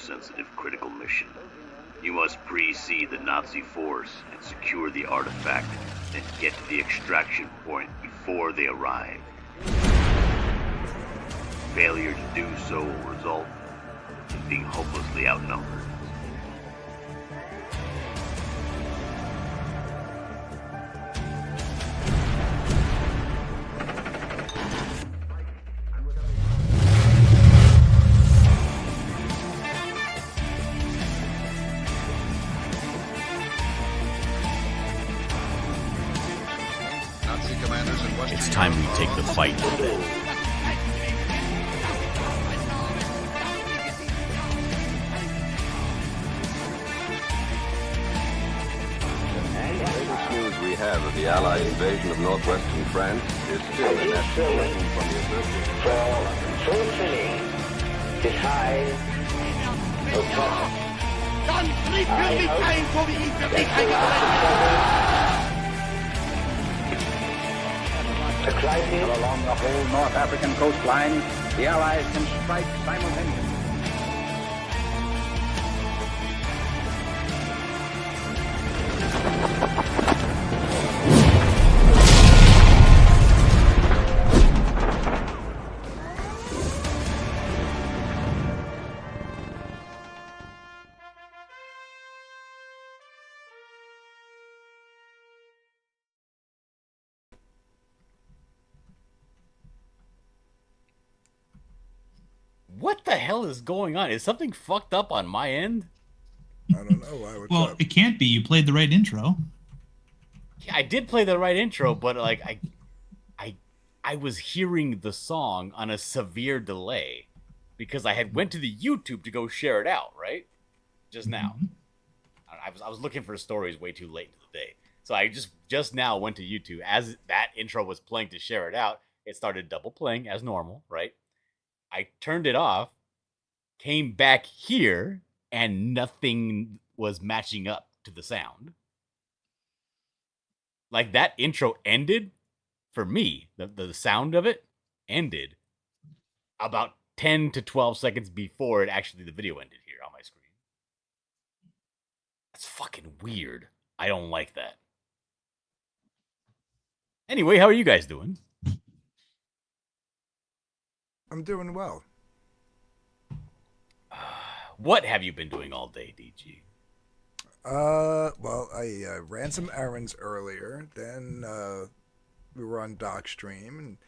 sensitive critical mission. You must precede the Nazi force and secure the artifact, then get to the extraction point before they arrive. Failure to do so will result in being hopelessly outnumbered. It's time we take the fight to them. The latest news we have of the Allied invasion of northwestern France is still in that direction from the associated. For fulfilling this high objective. Dann tritt wirklich ein, so wie ihn für mich eingesetzt A crisis along the whole North African coastline, the Allies can strike simultaneously. What the hell is going on? Is something fucked up on my end? I don't know why. What's Well, up? it can't be. You played the right intro. Yeah, I did play the right intro, but like I was hearing the song on a severe delay because I had went to the YouTube to go share it out, right? Just now. I was looking for stories way too late into the day. So I just now went to YouTube as that intro was playing to share it out. It started double playing as normal, right? I turned it off, came back here, and nothing was matching up to the sound. Like that intro ended for me, the sound of it ended about 10 to 12 seconds before it actually the video ended here on my screen. That's fucking weird. I don't like that. Anyway, how are you guys doing? I'm doing well. What have you been doing all day, DG? Well, I ran some errands earlier. Then we were on Docstream, and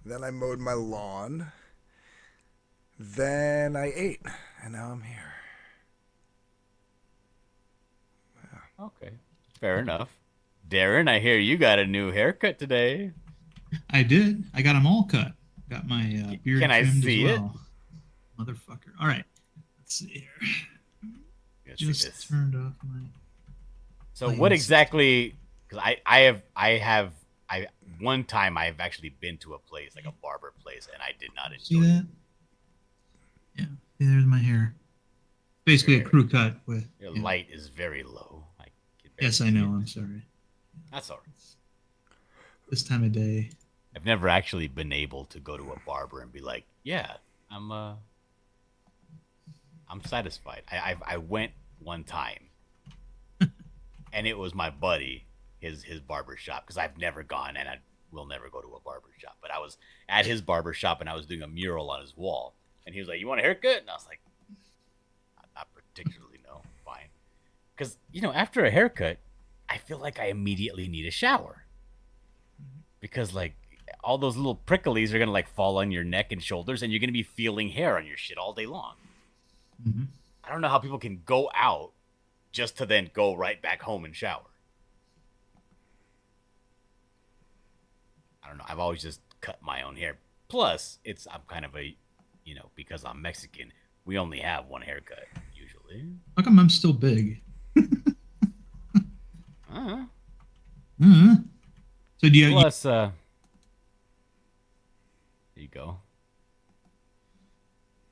then I mowed my lawn. Then I ate, and now I'm here. Okay, fair enough. Darren, I hear you got a new haircut today. I did. I got them all cut. Got my beard Can I trimmed see as well. Motherfucker. All right. Let's see here. Let's see Just this. turned off my. So Plain what sight. exactly? Because I one time I've actually been to a place like a barber place and I did not See enjoy it. that? Yeah. See, there's my hair. Basically a crew cut with. Your yeah. light is very low. I can barely Yes, I see know. it. I'm sorry. That's all right. This time of day. I've never actually been able to go to a barber and be like, yeah, I'm satisfied. I went one time, and it was my buddy, his barber shop, because I've never gone and I will never go to a barber shop. But I was at his barber shop and I was doing a mural on his wall, and he was like, "You want a haircut?" And I was like, "Not particularly, no, fine." Because after a haircut, I feel like I immediately need a shower, because like all those little pricklies are gonna like fall on your neck and shoulders, and you're gonna be feeling hair on your shit all day long. Mm-hmm. I don't know how people can go out just to then go right back home and shower. I don't know. I've always just cut my own hair. Plus, I'm kind of a, because I'm Mexican, we only have one haircut usually. How come I'm still big? Uh-huh. Uh-huh. So do you? Plus, there you go.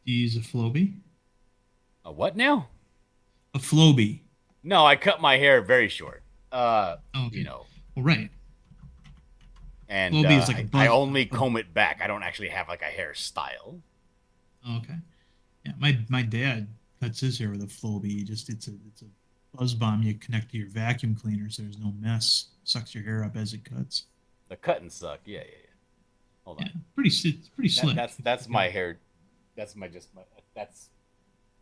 Do you use a Flowbee? A what now? A Flowbee. No, I cut my hair very short. Okay. Well, right. And Flowbee is like a I buzz- only comb it back. I don't actually have like a hairstyle. Okay. Yeah, my dad cuts his hair with a Flowbee. It's a buzz bomb you connect to your vacuum cleaner so there's no mess. Sucks your hair up as it cuts. The cut and suck. Yeah. Hold on. Yeah, it's pretty slick. That's my hair. That's that's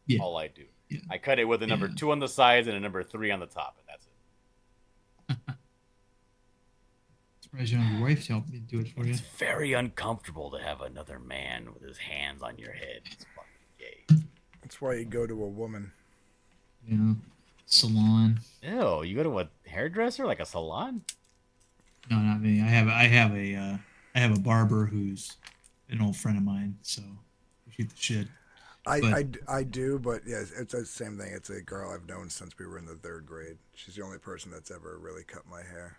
yeah. all I do. Yeah. I cut it with a number 2 on the sides and a number 3 on the top, and that's it. Surprised you don't have your wife to help me do it for you. It's very uncomfortable to have another man with his hands on your head. It's fucking gay. That's why you go to a woman. Yeah. Salon. Ew, you go to a hairdresser, like a salon? No, not me. I have a barber who's an old friend of mine, so we shoot the shit. I do, but yeah, it's the same thing. It's a girl I've known since we were in the 3rd grade. She's the only person that's ever really cut my hair.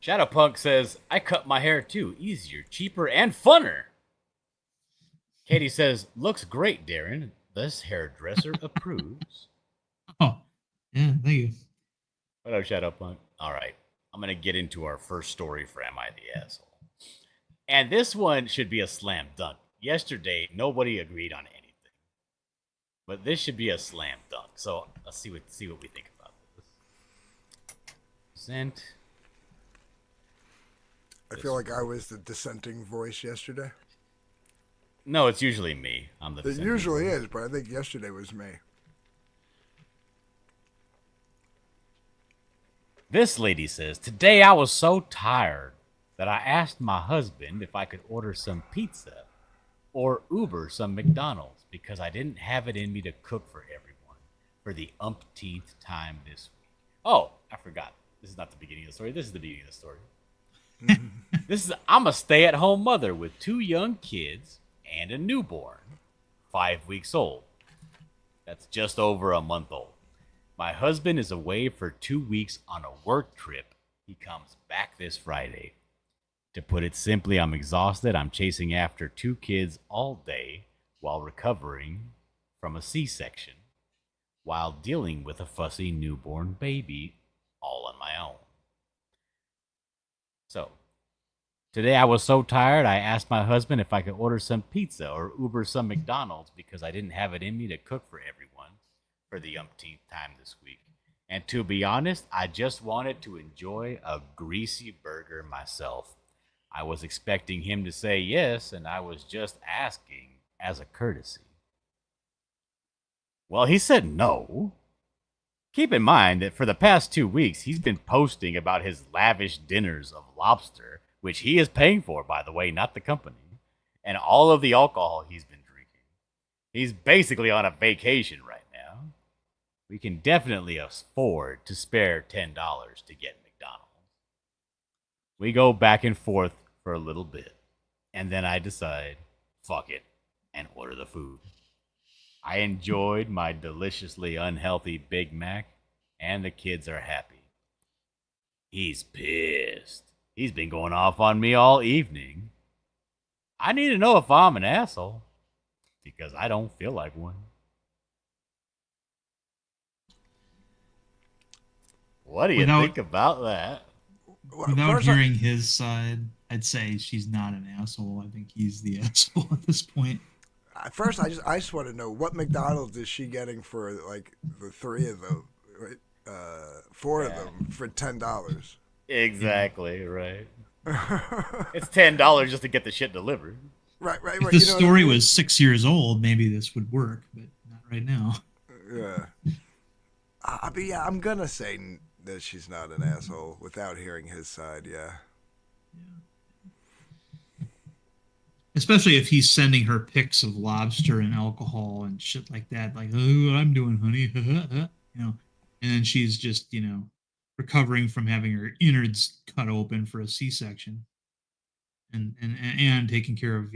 Shadowpunk says, I cut my hair too. Easier, cheaper, and funner. Katie says, looks great, Darren. This hairdresser approves. Oh, yeah, thank you. What up, Shadowpunk? All right, I'm going to get into our first story for Am I the Asshole? And this one should be a slam dunk. Yesterday, nobody agreed on anything. But this should be a slam dunk. So let's see what we think about this. Sent. I feel like I was the dissenting voice yesterday. No, it's usually me. I'm the It dissenting usually voice. is, but I think yesterday was me. This lady says, today I was so tired that I asked my husband if I could order some pizza or Uber some McDonald's because I didn't have it in me to cook for everyone for the umpteenth time this week. Oh, I forgot. This is not the beginning of the story. This is the beginning of the story. I'm a stay-at-home mother with 2 young kids and a newborn, 5 weeks old. That's just over a month old. My husband is away for 2 weeks on a work trip. He comes back this Friday. To put it simply, I'm exhausted. I'm chasing after 2 kids all day while recovering from a C-section, while dealing with a fussy newborn baby all on my own. So, today I was so tired, I asked my husband if I could order some pizza or Uber some McDonald's because I didn't have it in me to cook for everyone for the umpteenth time this week. And to be honest, I just wanted to enjoy a greasy burger myself. I was expecting him to say yes, and I was just asking as a courtesy. Well, he said no. Keep in mind that for the past 2 weeks, he's been posting about his lavish dinners of lobster, which he is paying for, by the way, not the company, and all of the alcohol he's been drinking. He's basically on a vacation right now. We can definitely afford to spare $10 to get McDonald's. We go back and forth for a little bit, and then I decide, fuck it, and order the food. I enjoyed my deliciously unhealthy Big Mac, and the kids are happy. He's pissed. He's been going off on me all evening. I need to know if I'm an asshole, because I don't feel like one. What do you think about that? Without hearing his side, I'd say she's not an asshole. I think he's the asshole at this point. At first, I just want to know what McDonald's is she getting for like the 3 of them, right? 4 of them for $10. Exactly, right. It's $10 just to get the shit delivered. Right. If the story was 6 years old, maybe this would work, but not right now. Yeah. But yeah, I'm gonna say that she's not an asshole without hearing his side. Yeah. Especially if he's sending her pics of lobster and alcohol and shit like that, like, oh, what I'm doing, honey, and then she's just, recovering from having her innards cut open for a C-section, and taking care of,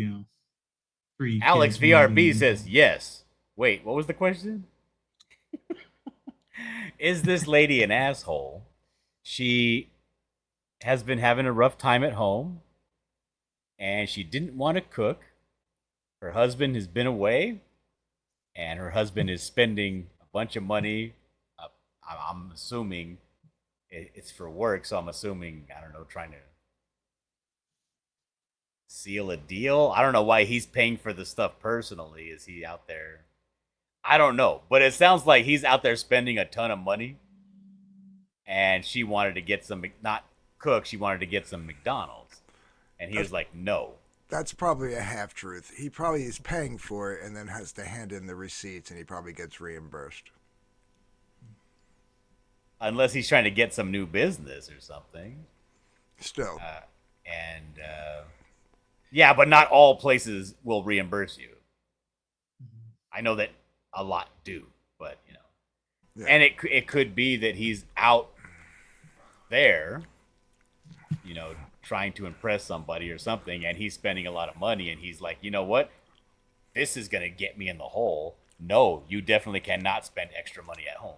3 Alex kids. VRB says yes. Wait, what was the question? Is this lady an asshole? She has been having a rough time at home, and she didn't want to cook. Her husband has been away, and her husband is spending a bunch of money. I'm assuming it's for work, so I'm assuming, I don't know, trying to seal a deal. I don't know why he's paying for the stuff personally. Is he out there I don't know, but it sounds like he's out there spending a ton of money, and she wanted to get some, not cook, she wanted to get some McDonald's, and he was like, no. That's probably a half truth. He probably is paying for it and then has to hand in the receipts, and he probably gets reimbursed. Unless he's trying to get some new business or something. Still. Yeah, but not all places will reimburse you. I know that a lot do, but you know. Yeah. And it could be that he's out there, you know, trying to impress somebody or something, and he's spending a lot of money, and he's like, you know what? This is gonna get me in the hole. No, you definitely cannot spend extra money at home.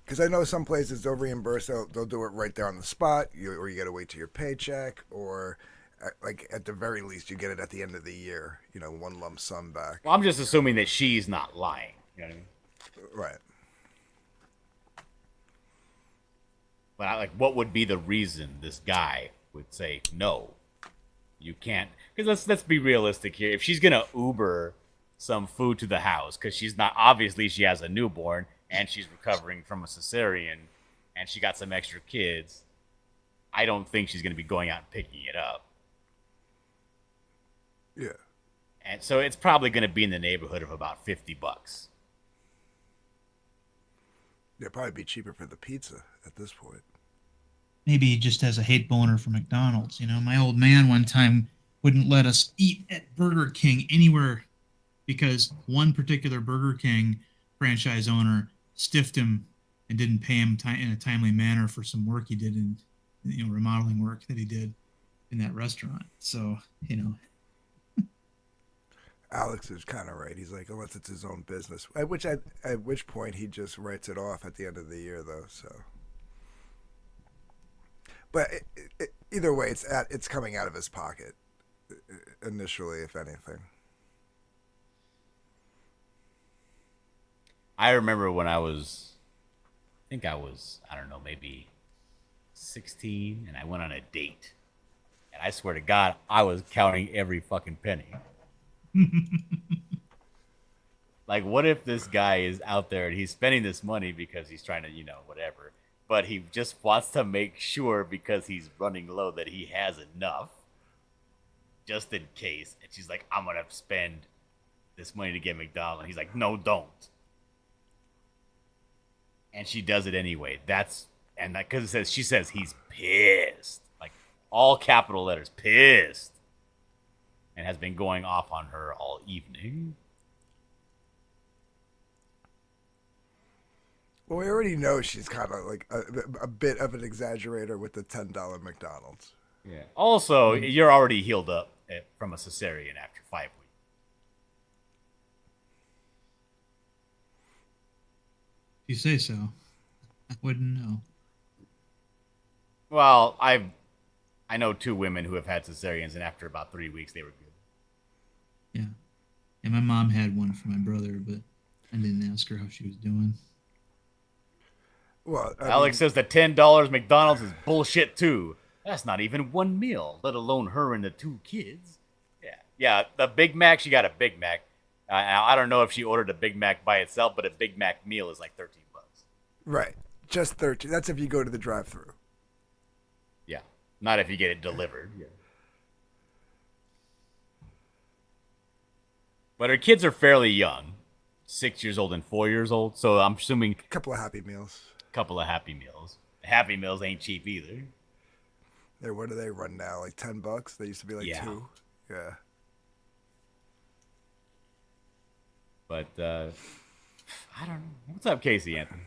Because I know some places they'll reimburse, they'll do it right there on the spot, or you got to wait till your paycheck, or like at the very least you get it at the end of the year, you know, one lump sum back. Well, I'm just assuming that she's not lying. You know what I mean? Right. But what would be the reason this guy would say no? You can't. Because let's be realistic here. If she's gonna Uber some food to the house, because she's not, obviously she has a newborn and she's recovering from a cesarean, and she got some extra kids, I don't think she's gonna be going out and picking it up. Yeah. And so it's probably gonna be in the neighborhood of about $50. It'd probably be cheaper for the pizza at this point. Maybe he just has a hate boner for McDonald's. You know, my old man one time wouldn't let us eat at Burger King anywhere because one particular Burger King franchise owner stiffed him and didn't pay him in a timely manner for some work he did in, you know, remodeling work that he did in that restaurant. So, you know. Alex is kind of right. He's like, unless it's his own business. At which point he just writes it off at the end of the year, though. So, but either way, it's coming out of his pocket initially, if anything. I remember when I think I was, I don't know, maybe 16, and I went on a date. And I swear to God, I was counting every fucking penny. Like, what if this guy is out there and he's spending this money because he's trying to, you know, whatever, but he just wants to make sure because he's running low that he has enough just in case. And she's like, I'm going to spend this money to get McDonald's. And he's like, no, don't. And she does it anyway. Because she says he's pissed. Like, all capital letters, pissed. And has been going off on her all evening. Well, we already know she's kind of like a bit of an exaggerator with the $10 McDonald's. Yeah. Also, you're already healed up from a cesarean after 5 weeks. You say so. I wouldn't know. Well, I know 2 women who have had cesareans, and after about 3 weeks, they were good. Yeah. And my mom had one for my brother, but I didn't ask her how she was doing. Well, Alex says the $10 McDonald's is bullshit, too. That's not even one meal, let alone her and the 2 kids. Yeah, the Big Mac, she got a Big Mac. I don't know if she ordered a Big Mac by itself, but a Big Mac meal is like $13. Right. Just 13. That's if you go to the drive-thru. Yeah. Not if you get it delivered. Yeah. But her kids are fairly young. 6 years old and 4 years old. So I'm assuming... Couple of Happy Meals. Couple of Happy Meals. Happy Meals ain't cheap either. Yeah, what do they run now? Like $10? They used to be like 2. Yeah. But, I don't know. What's up, Casey Anthony?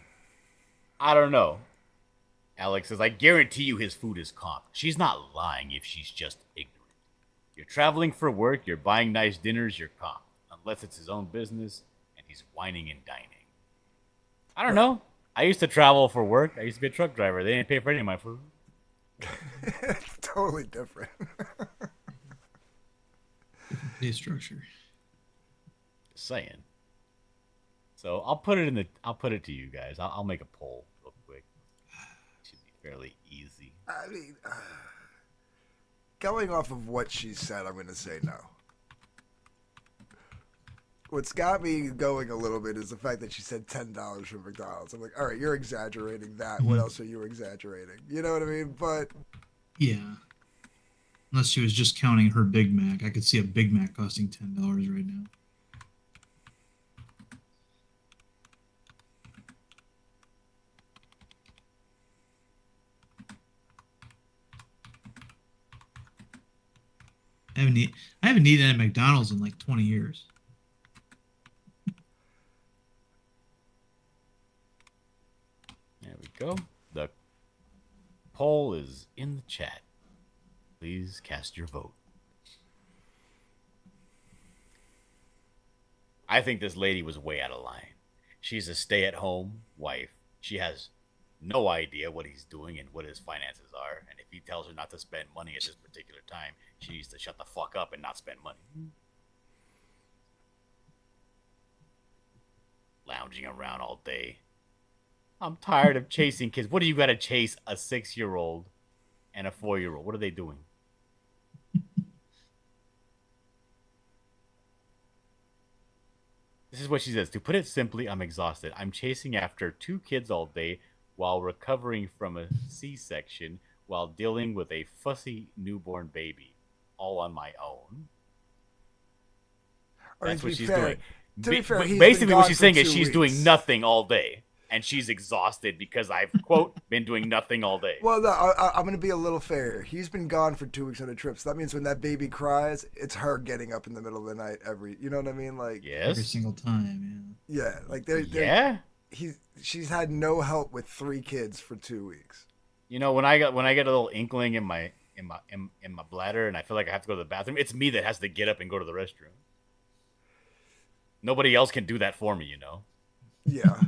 I don't know. Alex says, I guarantee you his food is comp. She's not lying if she's just ignorant. You're traveling for work, you're buying nice dinners, you're comp. Unless it's his own business, and he's whining and dining. I don't know. I used to travel for work. I used to be a truck driver. They didn't pay for any of my food. It's totally different. Pay structure. Just saying. So I'll put it to you guys. I'll make a poll real quick. It should be fairly easy. I mean, going off of what she said, I'm going to say no. What's got me going a little bit is the fact that she said $10 for McDonald's. I'm like, all right, you're exaggerating that. What else are you exaggerating? You know what I mean? But Yeah. Unless she was just counting her Big Mac. I could see a Big Mac costing $10 right now. I haven't eaten at McDonald's in like 20 years. There we go. The poll is in the chat. Please cast your vote. I think this lady was way out of line. She's a stay-at-home wife. She has no idea what he's doing and what his finances are. And if he tells her not to spend money at this particular time, she needs to shut the fuck up and not spend money. Lounging around all day. I'm tired of chasing kids. What do you got to chase a 6-year-old and a 4-year-old? What are they doing? This is what she says. To put it simply, I'm exhausted. I'm chasing after 2 kids all day while recovering from a C-section while dealing with a fussy newborn baby all on my own. That's what she's doing. To be fair, basically what she's saying is she's doing nothing all day. And she's exhausted because I've, quote, been doing nothing all day. Well, no, I'm going to be a little fair. He's been gone for 2 weeks on a trip. So that means when that baby cries, it's her getting up in the middle of the night you know what I mean? Like, yes. Every single time, yeah. Like, she's had no help with 3 kids for 2 weeks. You know, when I get a little inkling in my bladder and I feel like I have to go to the bathroom, it's me that has to get up and go to the restroom. Nobody else can do that for me, you know? Yeah.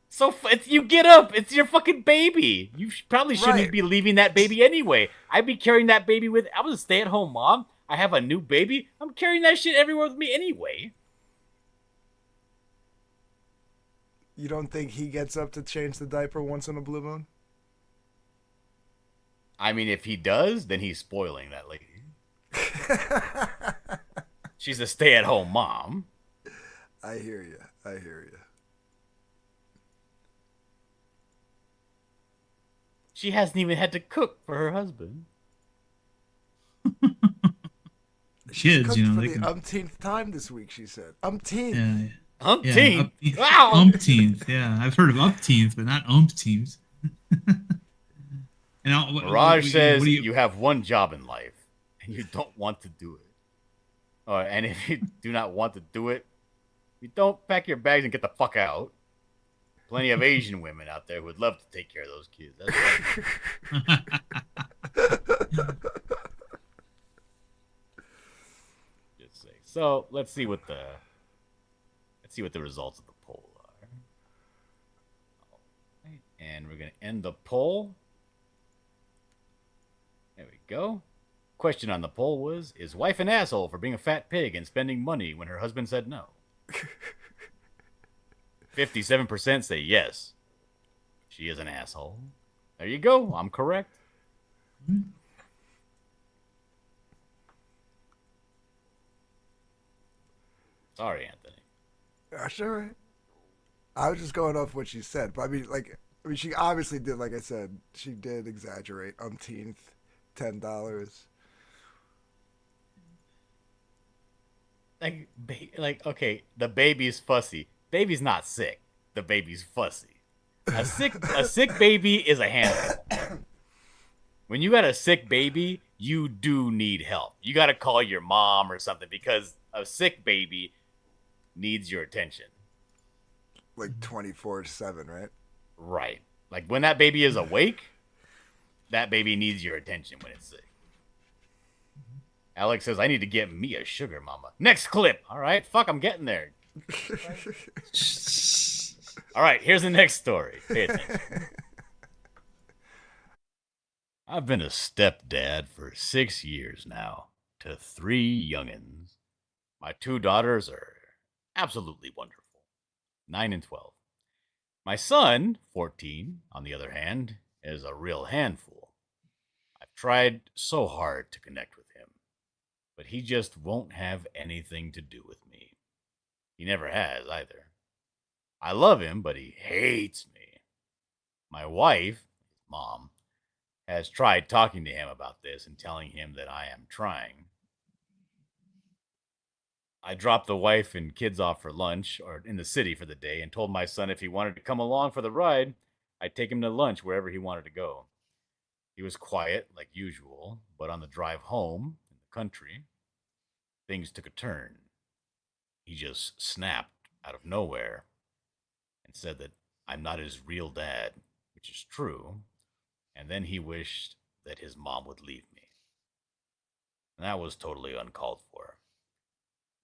So you get up. It's your fucking baby. You probably shouldn't be leaving that baby anyway. I'd be carrying that baby with. I was a stay-at-home mom. I have a new baby. I'm carrying that shit everywhere with me anyway. You don't think he gets up to change the diaper once in a blue moon? I mean, if he does, then he's spoiling that lady. She's a stay-at-home mom. I hear you. I hear you. She hasn't even had to cook for her husband. Kids, you know, for they the can... umpteenth time this week. She said, "Umpteenth." Yeah. Umpteenth. Yeah, wow. Umpteenth. Yeah, I've heard of umpteenth, but not umpteenth. Mirage says you have one job in life, and you don't want to do it. And if you do not want to do it, you don't pack your bags and get the fuck out. Plenty of Asian women out there who would love to take care of those kids. That's right. Just say. So let's see what the results of the poll are. All right. And we're gonna end the poll. There we go. Question on the poll was: is wife an asshole for being a fat pig and spending money when her husband said no? 57% say yes. She is an asshole. There you go. I'm correct. Sorry, Anthony. That's all right. I was just going off what she said, but I mean, she obviously did. Like I said, she did exaggerate. Umpteenth, $10. Okay, the baby's fussy. Baby's not sick. The baby's fussy. A sick baby is a handful. When you got a sick baby, you do need help. You got to call your mom or something because a sick baby needs your attention. Like 24/7, right? Right. Like when that baby is awake, that baby needs your attention when it's sick. Alex says, I need to get me a sugar mama. Next clip. All right. Fuck, I'm getting there. All right, here's the next story. Pay attention. I've been a stepdad for 6 years now to 3 youngins. My 2 daughters are absolutely wonderful, 9 and 12. My son, 14, on the other hand, is a real handful. I've tried so hard to connect with him, but he just won't have anything to do with me. He never has either. I love him, but he hates me. My wife, mom, has tried talking to him about this and telling him that I am trying. I dropped the wife and kids off for lunch or in the city for the day and told my son if he wanted to come along for the ride, I'd take him to lunch wherever he wanted to go. He was quiet like usual, but on the drive home in the country, things took a turn. He just snapped out of nowhere and said that I'm not his real dad, which is true, and then he wished that his mom would leave me. And that was totally uncalled for.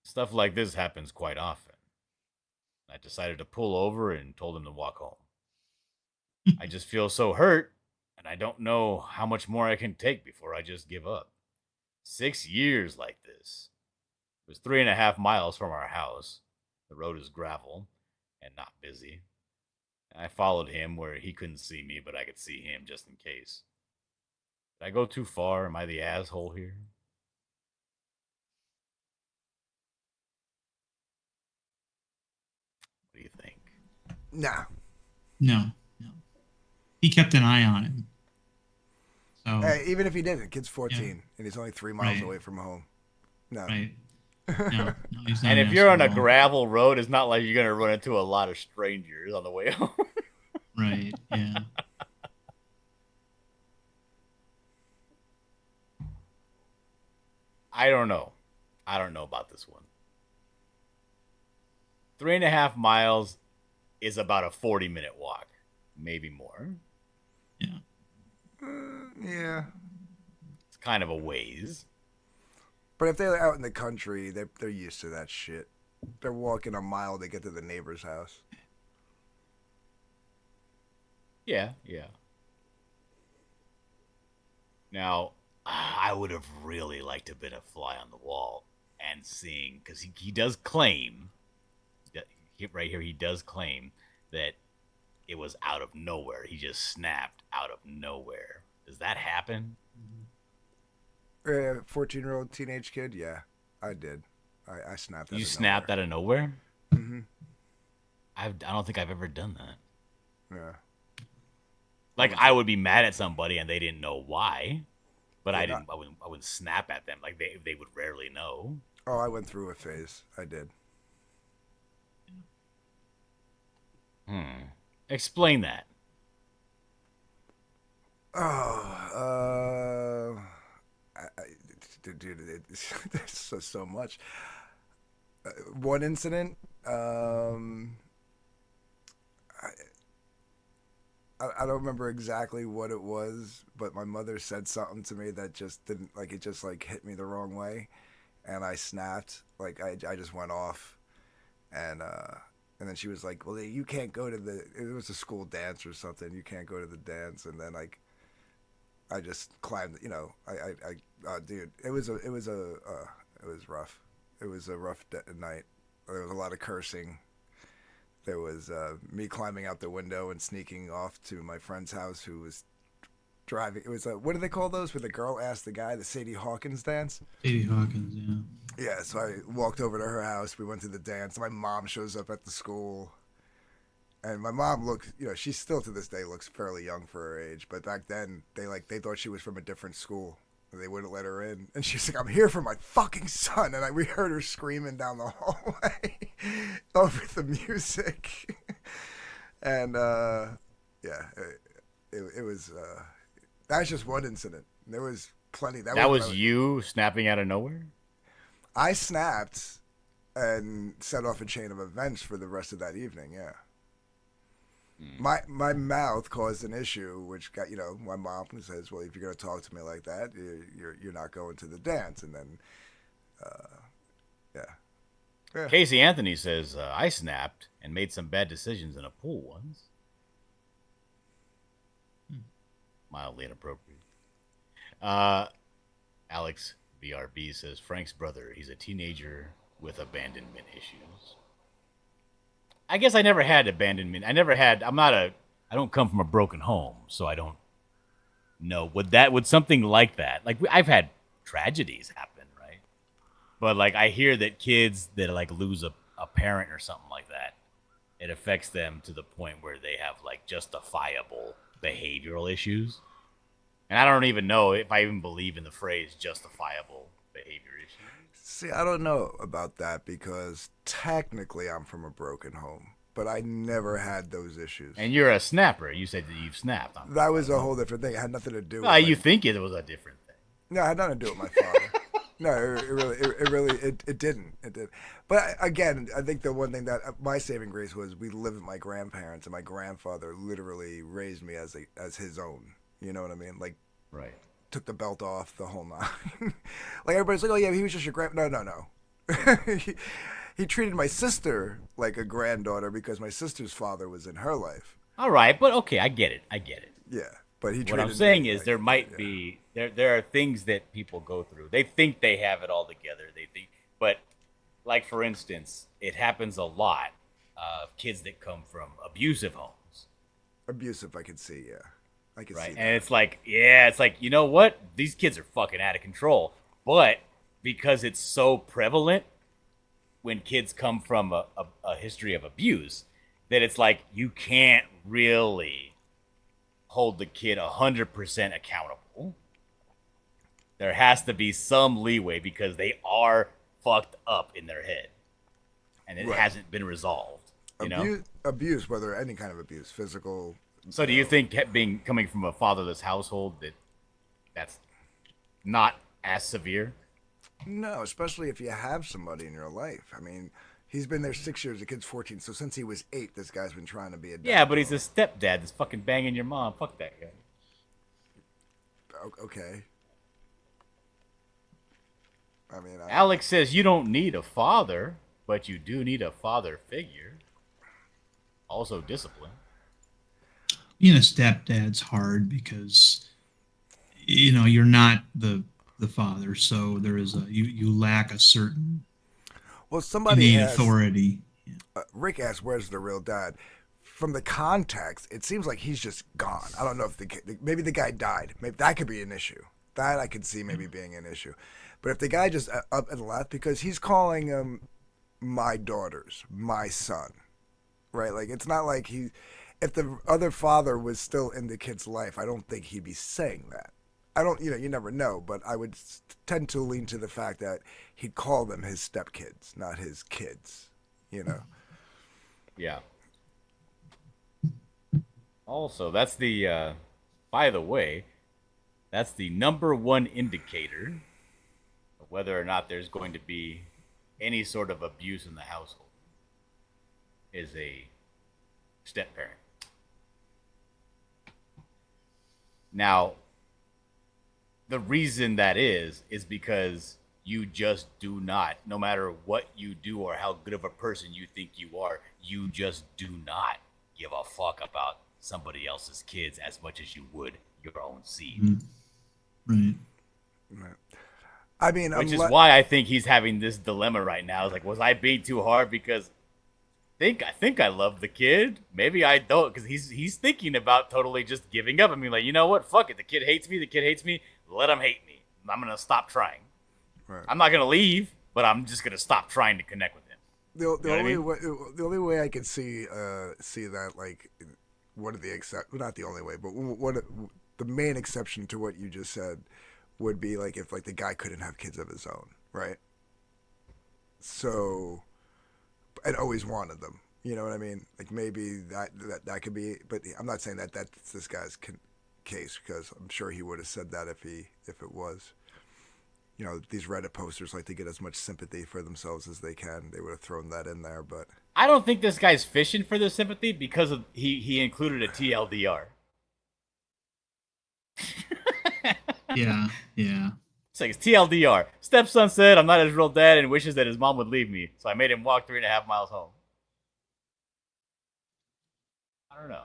Stuff like this happens quite often. I decided to pull over and told him to walk home. I just feel so hurt, and I don't know how much more I can take before I just give up. 6 years like this. It was 3.5 miles from our house. The road is gravel and not busy. I followed him where he couldn't see me, but I could see him just in case. Did I go too far? Am I the asshole here? What do you think? Nah. No. He kept an eye on him. So Hey, even if he didn't, kid's 14 and he's only 3 miles Right. away from home. No. right. No, he's not And an if you're on a asshole at all. gravel road, it's not like you're going to run into a lot of strangers on the way home. Right, yeah. I don't know. I don't know about this one. 3.5 miles is about a 40-minute walk, maybe more. Yeah. Yeah. It's kind of a ways. But if they're out in the country, they're used to that shit. They're walking a mile to get to the neighbor's house. Yeah. Now, I would have really liked to have been a fly on the wall and seeing, because he does claim, right here, he does claim that it was out of nowhere. He just snapped out of nowhere. Does that happen? 14-year-old teenage kid? Yeah, I did. I snapped. You snapped out of nowhere? Mm-hmm. I don't think I've ever done that. Yeah. Like, I would be mad at somebody and they didn't know why, but Yeah, I wouldn't snap at them. Like, they would rarely know. Oh, I went through a phase. I did. Explain that. Oh, dude, there's so much. One incident. I don't remember exactly what it was, but my mother said something to me that just didn't like it. Just like hit me the wrong way, and I snapped. Like I just went off, and then she was like, "Well, you can't go to the. It was a school dance or something. You can't go to the dance." And then like, I just climbed. You know, dude, it was rough. It was a rough night. There was a lot of cursing. There was me climbing out the window and sneaking off to my friend's house who was driving. It was what do they call those? Where the girl asked the guy, the Sadie Hawkins dance? Sadie Hawkins, yeah. Yeah, so I walked over to her house. We went to the dance. My mom shows up at the school. And my mom looks, you know, she still to this day looks fairly young for her age. But back then, they thought she was from a different school. They wouldn't let her in. And she's like, I'm here for my fucking son. And we heard her screaming down the hallway over the music. And, yeah, it was, that's just one incident. There was plenty. That was you snapping out of nowhere? I snapped and set off a chain of events for the rest of that evening, yeah. My mouth caused an issue, which got, you know, my mom says, well, if you're going to talk to me like that, you're not going to the dance. And then, yeah. Casey Anthony says, I snapped and made some bad decisions in a pool once. Mildly inappropriate. Alex BRB says, Frank's brother, he's a teenager with abandonment issues. I guess I never had abandonment. I don't come from a broken home, so I don't know. Would something like that, like I've had tragedies happen, right? But like I hear that kids that like lose a a parent or something like that, it affects them to the point where they have like justifiable behavioral issues. And I don't even know if I even believe in the phrase justifiable behavior issues. See, I don't know about that because technically I'm from a broken home, but I never had those issues. And you're a snapper. You said that you've snapped. That was a whole different thing. It had nothing to do with You think it was a different thing. No, it had nothing to do with my father. No, it didn't. It did. But again, I think the one thing that my saving grace was we lived with my grandparents, and my grandfather literally raised me as his own. You know what I mean? Like, right. Took the belt off, the whole nine. Like everybody's like, oh yeah, he was just your grand. No. he treated my sister like a granddaughter because my sister's father was in her life. All right, but okay, I get it. Yeah, but what I'm saying is there might be there are things that people go through. They think they have it all together. But like for instance, it happens a lot of kids that come from abusive homes. Abusive, I can see, yeah. I can see that. And it's like, you know what? These kids are fucking out of control. But because it's so prevalent when kids come from a history of abuse, that it's like you can't really hold the kid 100% accountable. There has to be some leeway because they are fucked up in their head. And it hasn't been resolved. You know? Abuse, whether any kind of abuse, physical. So do you think coming from a fatherless household that's not as severe? No, especially if you have somebody in your life. I mean, he's been there 6 years, the kid's 14, so since he was 8, this guy's been trying to be a dad. Yeah, but he's a stepdad that's fucking banging your mom. Fuck that guy. Okay. I mean, Alex says you don't need a father, but you do need a father figure. Also discipline. Being a stepdad's hard because, you're not the father, so there is you lack a certain somebody has authority. Rick asked, "Where's the real dad?" From the context, it seems like he's just gone. I don't know if maybe the guy died. Maybe that could be an issue. That I could see maybe being an issue. But if the guy just up and left, because he's calling them my daughters, my son, right? Like it's not like if the other father was still in the kid's life, I don't think he'd be saying that. I don't, you never know, but I would tend to lean to the fact that he'd call them his stepkids, not his kids, Yeah. Also, that's by the way, that's the number one indicator of whether or not there's going to be any sort of abuse in the household is a step-parent. Now, the reason that is because you just do not, no matter what you do or how good of a person you think you are, you just do not give a fuck about somebody else's kids as much as you would your own seed. Right. I mean, which is why I think he's having this dilemma right now. It's like, was I being too hard because I think I love the kid? Maybe I don't, because he's thinking about totally just giving up. I mean, like, you know what? Fuck it. The kid hates me. Let him hate me. I'm gonna stop trying. Right. I'm not gonna leave, but I'm just gonna stop trying to connect with him. The only way I can see that, like, one of the not the only way, but the main exception to what you just said would be like if like the guy couldn't have kids of his own, right? So, and always wanted them. You know what I mean? Like maybe that could be, but I'm not saying that that's this guy's case, because I'm sure he would have said that if it was. These Reddit posters like to get as much sympathy for themselves as they can. They would have thrown that in there, but I don't think this guy's fishing for the sympathy because of he included a TLDR. Yeah. It's like, it's TLDR. Stepson said I'm not his real dad and wishes that his mom would leave me, so I made him walk 3.5 miles home. I don't know.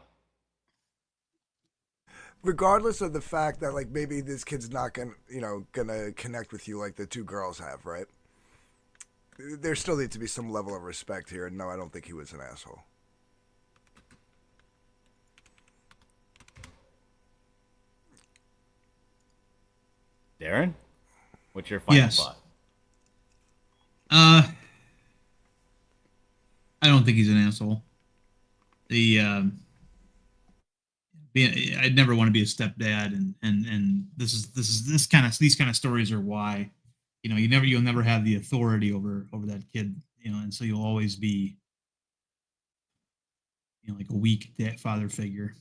Regardless of the fact that like maybe this kid's not gonna connect with you like the two girls have, right? There still needs to be some level of respect here, and no, I don't think he was an asshole. Darren, what's your final thought? I don't think he's an asshole. I'd never want to be a stepdad, and these kind of stories are why, you'll never have the authority over that kid, and so you'll always be, like a weak father figure.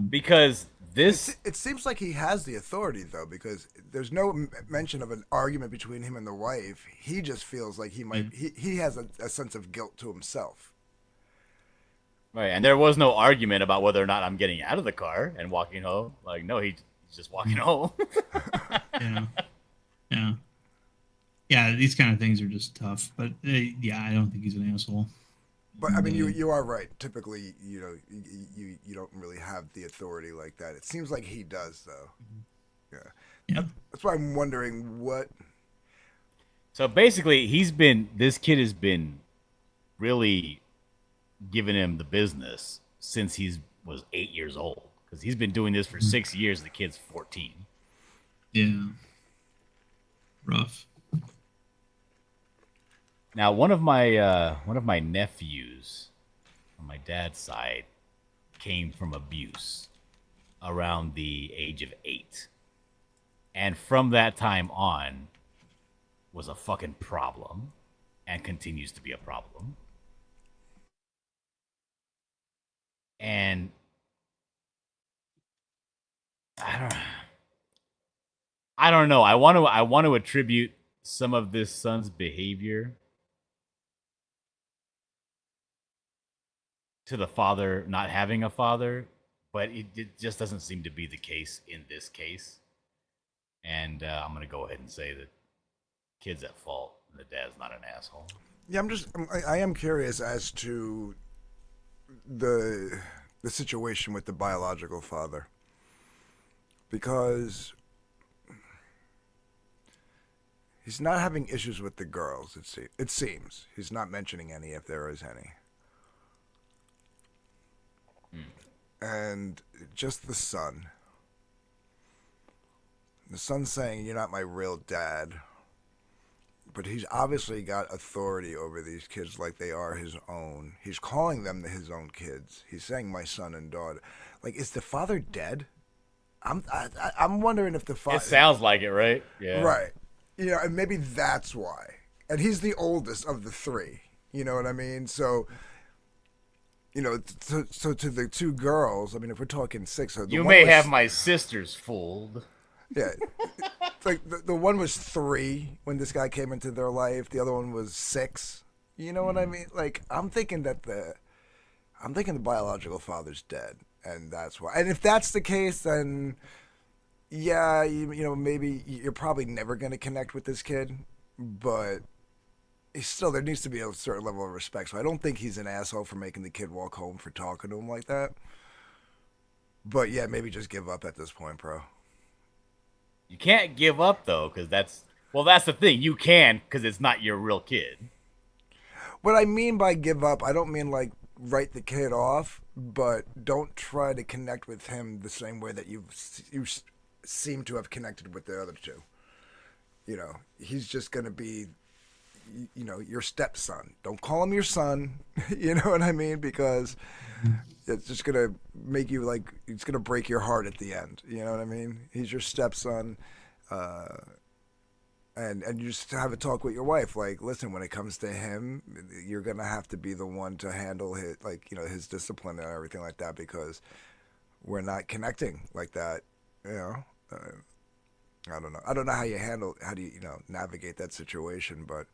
Because this It seems like he has the authority though, because there's no mention of an argument between him and the wife. He just feels like he might. He has a sense of guilt to himself. right, and there was no argument about whether or not I'm getting out of the car and walking home. Like, no, he's just walking home. Yeah. These kind of things are just tough, but I don't think he's an asshole. But I mean, you are right. Typically, you don't really have the authority like that. It seems like he does, though. Yeah. That's why I'm wondering what. So basically, this kid has been really giving him the business since he was 8 years old, because he's been doing this for 6 years. The kid's 14. Yeah. Rough. Now, one of my nephews on my dad's side came from abuse around the age of 8, and from that time on was a fucking problem, and continues to be a problem. And I don't know. I want to attribute some of this son's behavior to the father not having a father, but it just doesn't seem to be the case in this case. And I'm gonna go ahead and say that kid's at fault and the dad's not an asshole. Yeah, I am curious as to the situation with the biological father, because he's not having issues with the girls. It seems he's not mentioning any, if there is any. And just the son. The son's saying, "You're not my real dad." But he's obviously got authority over these kids like they are his own. He's calling them his own kids. He's saying my son and daughter. Like, is the father dead? I'm wondering if the father. It sounds like it, right? Yeah. Right. And maybe that's why. And he's the oldest of the three. You know what I mean? So, so to the two girls, I mean, if we're talking 6, so you may have my sisters fooled. Yeah. Like the one was 3 when this guy came into their life. The other one was 6. You know what I mean? Like, I'm thinking the biological father's dead, and that's why. And if that's the case, then yeah, maybe you're probably never going to connect with this kid, but there needs to be a certain level of respect. So I don't think he's an asshole for making the kid walk home for talking to him like that. But yeah, maybe just give up at this point, bro. You can't give up, though, because that's the thing. You can, because it's not your real kid. What I mean by give up, I don't mean like write the kid off, but don't try to connect with him the same way that you seem to have connected with the other two. He's just going to be, your stepson. Don't call him your son, you know what I mean? Because it's just going to make you it's going to break your heart at the end. You know what I mean? He's your stepson. And you just have a talk with your wife. Like, listen, when it comes to him, you're going to have to be the one to handle his discipline and everything like that, because we're not connecting like that. I don't know. I don't know how do you navigate that situation, but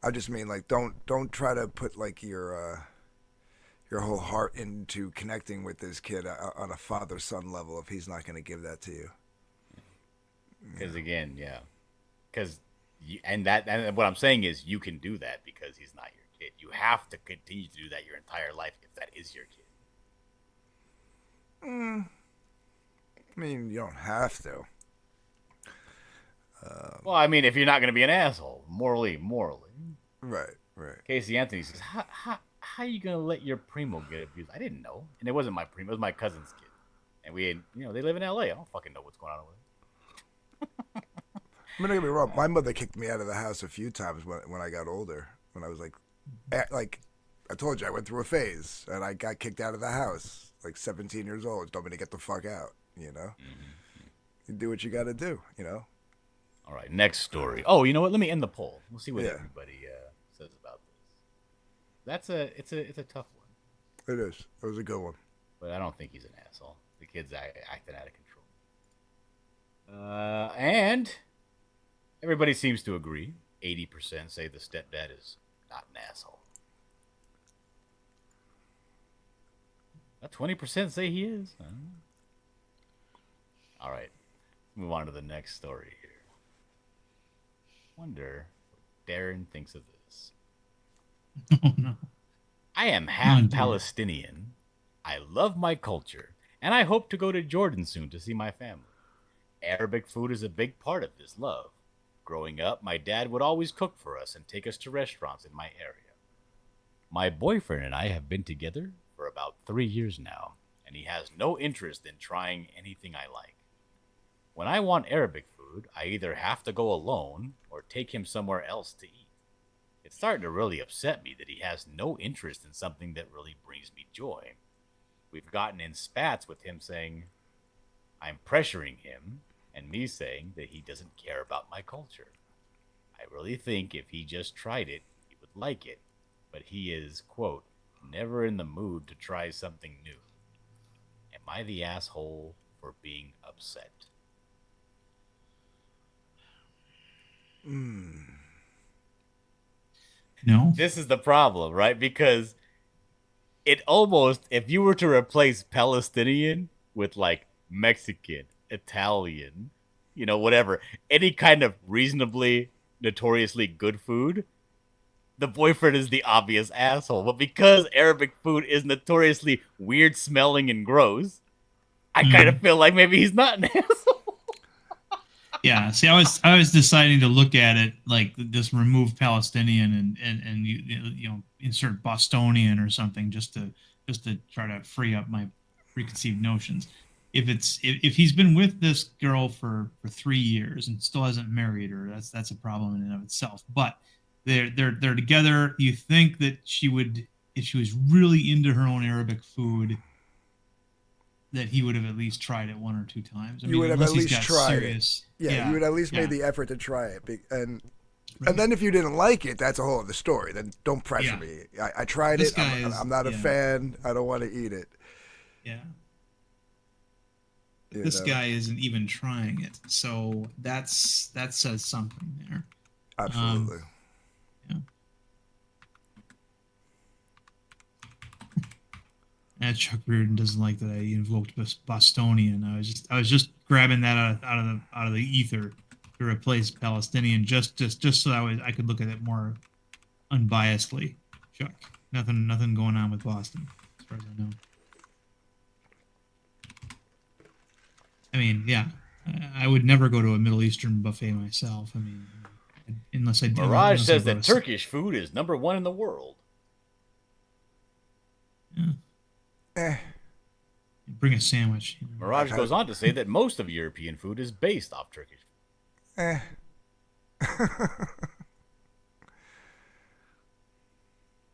I just mean, like, don't try to put like your whole heart into connecting with this kid on a father-son level if he's not going to give that to you. Because again, yeah, because and what I'm saying is you can do that because he's not your kid. You have to continue to do that your entire life if that is your kid. I mean, you don't have to. Well, I mean, if you're not going to be an asshole, morally. Right. Casey Anthony says, how are you going to let your primo get abused? I didn't know. And it wasn't my primo. It was my cousin's kid. And we had, they live in L.A. I don't fucking know what's going on over there. I mean, don't get me wrong. My mother kicked me out of the house a few times when I got older. When I was like I told you I went through a phase, and I got kicked out of the house, like 17 years old. Told me to get the fuck out. You know, you do what you got to do. You know. All right, next story. Oh, you know what? Let me end the poll. We'll see what everybody says about this. It's a tough one. It is. It was a good one. But I don't think he's an asshole. The kid's acting out of control. And everybody seems to agree. 80% say the stepdad is not an asshole. About 20% say he is. All right. Move on to the next story here. Wonder what Darren thinks of this. Oh, no. I am half Palestinian. I love my culture, and I hope to go to Jordan soon to see my family. Arabic food is a big part of this love. Growing up, my dad would always cook for us and take us to restaurants in my area. My boyfriend and I have been together for about 3 years now, and he has no interest in trying anything I like. When I want Arabic food, I either have to go alone or take him somewhere else to eat. It's starting to really upset me that he has no interest in something that really brings me joy. We've gotten in spats with him saying I'm pressuring him, and me saying that he doesn't care about my culture. I really think if he just tried it, he would like it, but he is, quote, never in the mood to try something new. Am I the asshole for being upset? No. This is the problem, right? Because it almost, if you were to replace Palestinian with like Mexican, Italian, you know, whatever, any kind of reasonably, notoriously good food, the boyfriend is the obvious asshole. But because Arabic food is notoriously weird smelling and gross, I kind of feel like maybe he's not an asshole. Yeah, see, I was deciding to look at it like just remove Palestinian and you know insert Bostonian or something just to try to free up my preconceived notions. If he's been with this girl for 3 years and still hasn't married her, that's a problem in and of itself. But they're together. You think that she would, if she was really into her own Arabic food, that he would have at least tried it 1 or 2 times. You would have at least tried serious, it. Yeah, you would at least made the effort to try it. And then if you didn't like it, that's a whole other story. Then don't pressure me. I tried it. I'm not a fan. I don't want to eat it. Yeah. This guy isn't even trying it. So that says something there. Absolutely. Yeah. And Chuck Reardon doesn't like that I invoked Bostonian. I was just grabbing that out of the ether to replace Palestinian just so I could look at it more unbiasedly. Chuck, nothing going on with Boston, as far as I know. I mean, yeah, I would never go to a Middle Eastern buffet myself. I mean, unless I did. Mirage says that Turkish food is #1 in the world. Yeah. Bring a sandwich. You know. Mirage goes on to say that most of European food is based off Turkish food.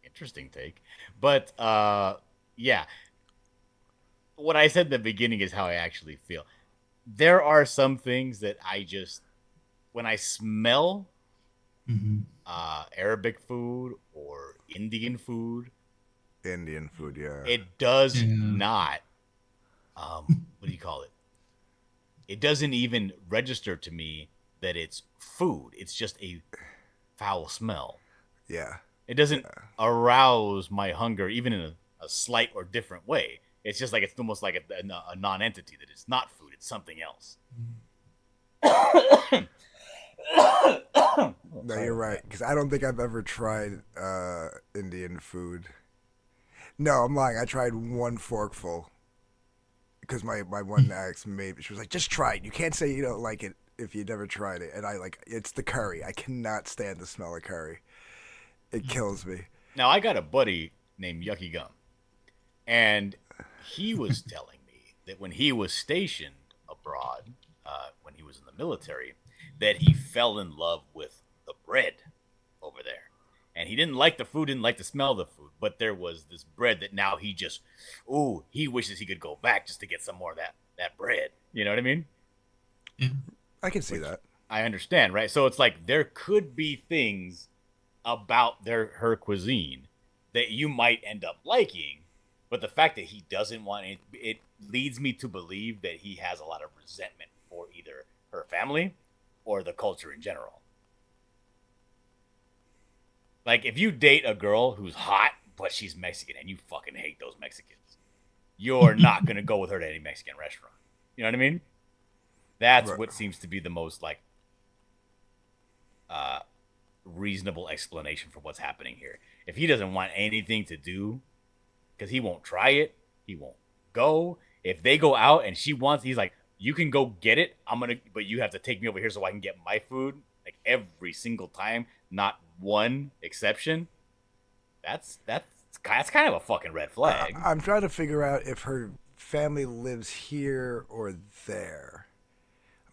Interesting take. But, yeah. What I said in the beginning is how I actually feel. There are some things that I just, when I smell Arabic food or Indian food, it does not, what do you call it? It doesn't even register to me that it's food. It's just a foul smell. Yeah. It doesn't arouse my hunger, even in a slight or different way. It's just like it's almost like a non-entity, that it's not food, it's something else. No, you're right, because I don't think I've ever tried Indian food. No, I'm lying. I tried 1 forkful because my one ex made. She was like, "Just try it. You can't say you don't like it if you never tried it." And it's the curry. I cannot stand the smell of curry. It kills me. Now I got a buddy named Yucky Gum, and he was telling me that when he was stationed abroad, when he was in the military, that he fell in love with the bread over there. And he didn't like the food, didn't like the smell of the food, but there was this bread that now he just, he wishes he could go back just to get some more of that bread. You know what I mean? Yeah. I can see that. I understand, right? So it's like there could be things about her cuisine that you might end up liking, but the fact that he doesn't want it leads me to believe that he has a lot of resentment for either her family or the culture in general. Like, if you date a girl who's hot, but she's Mexican, and you fucking hate those Mexicans, you're not going to go with her to any Mexican restaurant. You know what I mean? That's Right. what seems to be the most, like, reasonable explanation for what's happening here. If he doesn't want anything to do, because he won't try it, he won't go. If they go out and she wants, he's like, you can go get it. But you have to take me over here so I can get my food. Like, every single time, not one exception. That's kind of a fucking red flag. I'm trying to figure out if her family lives here or there.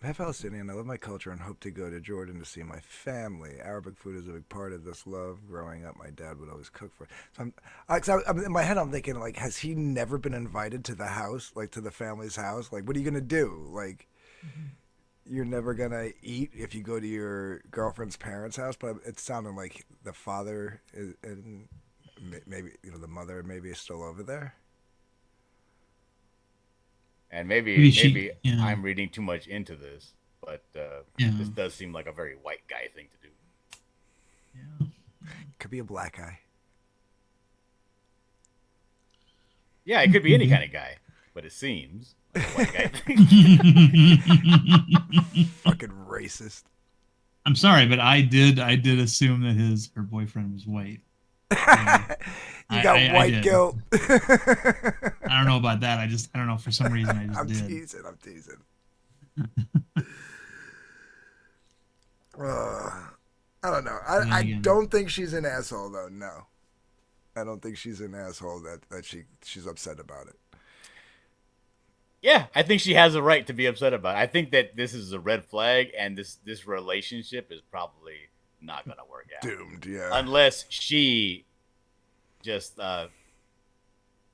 I'm half Palestinian. I love my culture and hope to go to Jordan to see my family. Arabic food is a big part of this love. Growing up, my dad would always cook for. So I'm in my head. I'm thinking, like, has he never been invited to the house, like to the family's house? Like, what are you gonna do? Like, you're never gonna eat if you go to your girlfriend's parents' house. But it sounded like the father is, and maybe the mother maybe is still over there. And maybe yeah. I'm reading too much into this, but Yeah. this does seem like a very white guy thing to do. Yeah. Could be a black guy. Yeah, it could be any kind of guy, but it seems like a white guy thing. Fucking racist. I'm sorry, but I did assume that her boyfriend was white. You got white did. guilt. I don't know about that. I don't know, for some reason I just I'm did. teasing. I don't know. I don't think she's an asshole though. No, I don't think she's an asshole that she's upset about it. Yeah, I think she has a right to be upset about it. I think that this is a red flag, and this relationship is probably not gonna work out. Doomed, yeah. Unless she just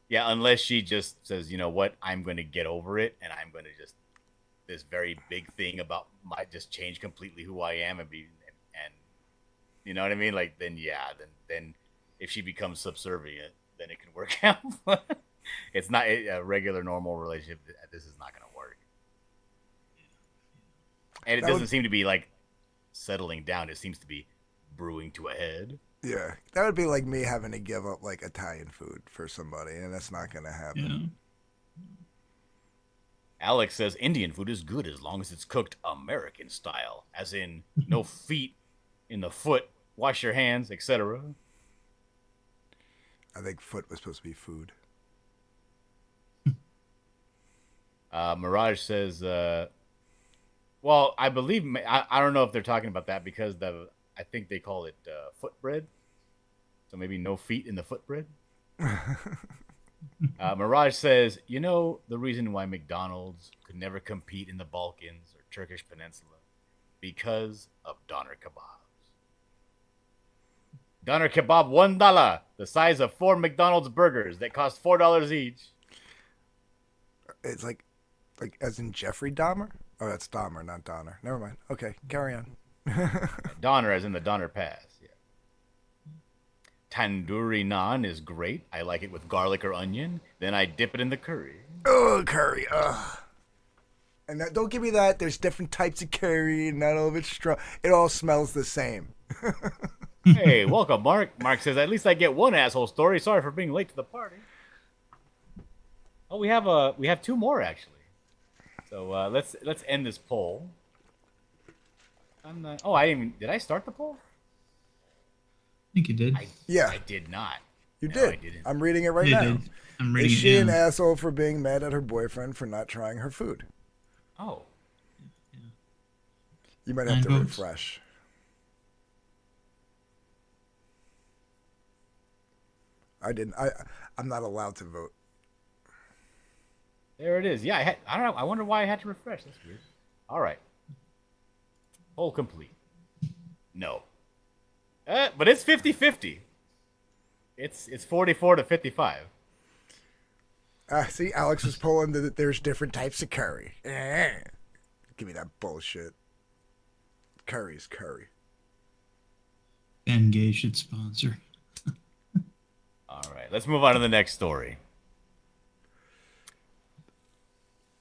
unless she just says, you know what, I'm going to get over it, and I'm going to just this very big thing about my just change completely who I am and you know what I mean? Like, then if she becomes subservient, then it can work out. It's not a regular normal relationship. This is not going to work, and it doesn't seem to be like settling down. It seems to be brewing to a head. Yeah, that would be like me having to give up like Italian food for somebody, and that's not going to happen. Yeah. Alex says Indian food is good as long as it's cooked American style, as in no feet in the foot, wash your hands, etc. I think foot was supposed to be food. Mirage says, well, I believe, I don't know if they're talking about that because I think they call it foot bread. So maybe no feet in the foot bread. Mirage says, you know the reason why McDonald's could never compete in the Balkans or Turkish Peninsula? Because of doner kebabs. Doner kebab $1, the size of 4 McDonald's burgers that cost $4 each. It's like as in Jeffrey Dahmer? Oh, that's Dahmer, not Donner. Never mind. Okay, carry on. Donner as in the Donner Pass. Yeah. Tandoori naan is great. I like it with garlic or onion. Then I dip it in the curry. Oh, curry. Ugh. And don't give me that. There's different types of curry, and not all of it's strong. It all smells the same. Hey, welcome, Mark. Mark says, at least I get one asshole story. Sorry for being late to the party. Oh, we have 2 more actually. So let's end this poll. I'm not. Oh, did I start the poll? I think you did. Yeah. I did not. You No, did. I didn't. I'm reading it right You now. did. I'm reading Is it she an now. asshole for being mad at her boyfriend for not trying her food? Oh. You might have 9 to votes. refresh. I didn't. I'm not allowed to vote. There it is. Yeah, I don't know. I wonder why I had to refresh. That's weird. All right. Poll complete. No. But it's 50-50. It's 44-55. See, Alex was pulling that there's different types of curry. Give me that bullshit. Curry's curry. Ben Gay should sponsor. All right, let's move on to the next story.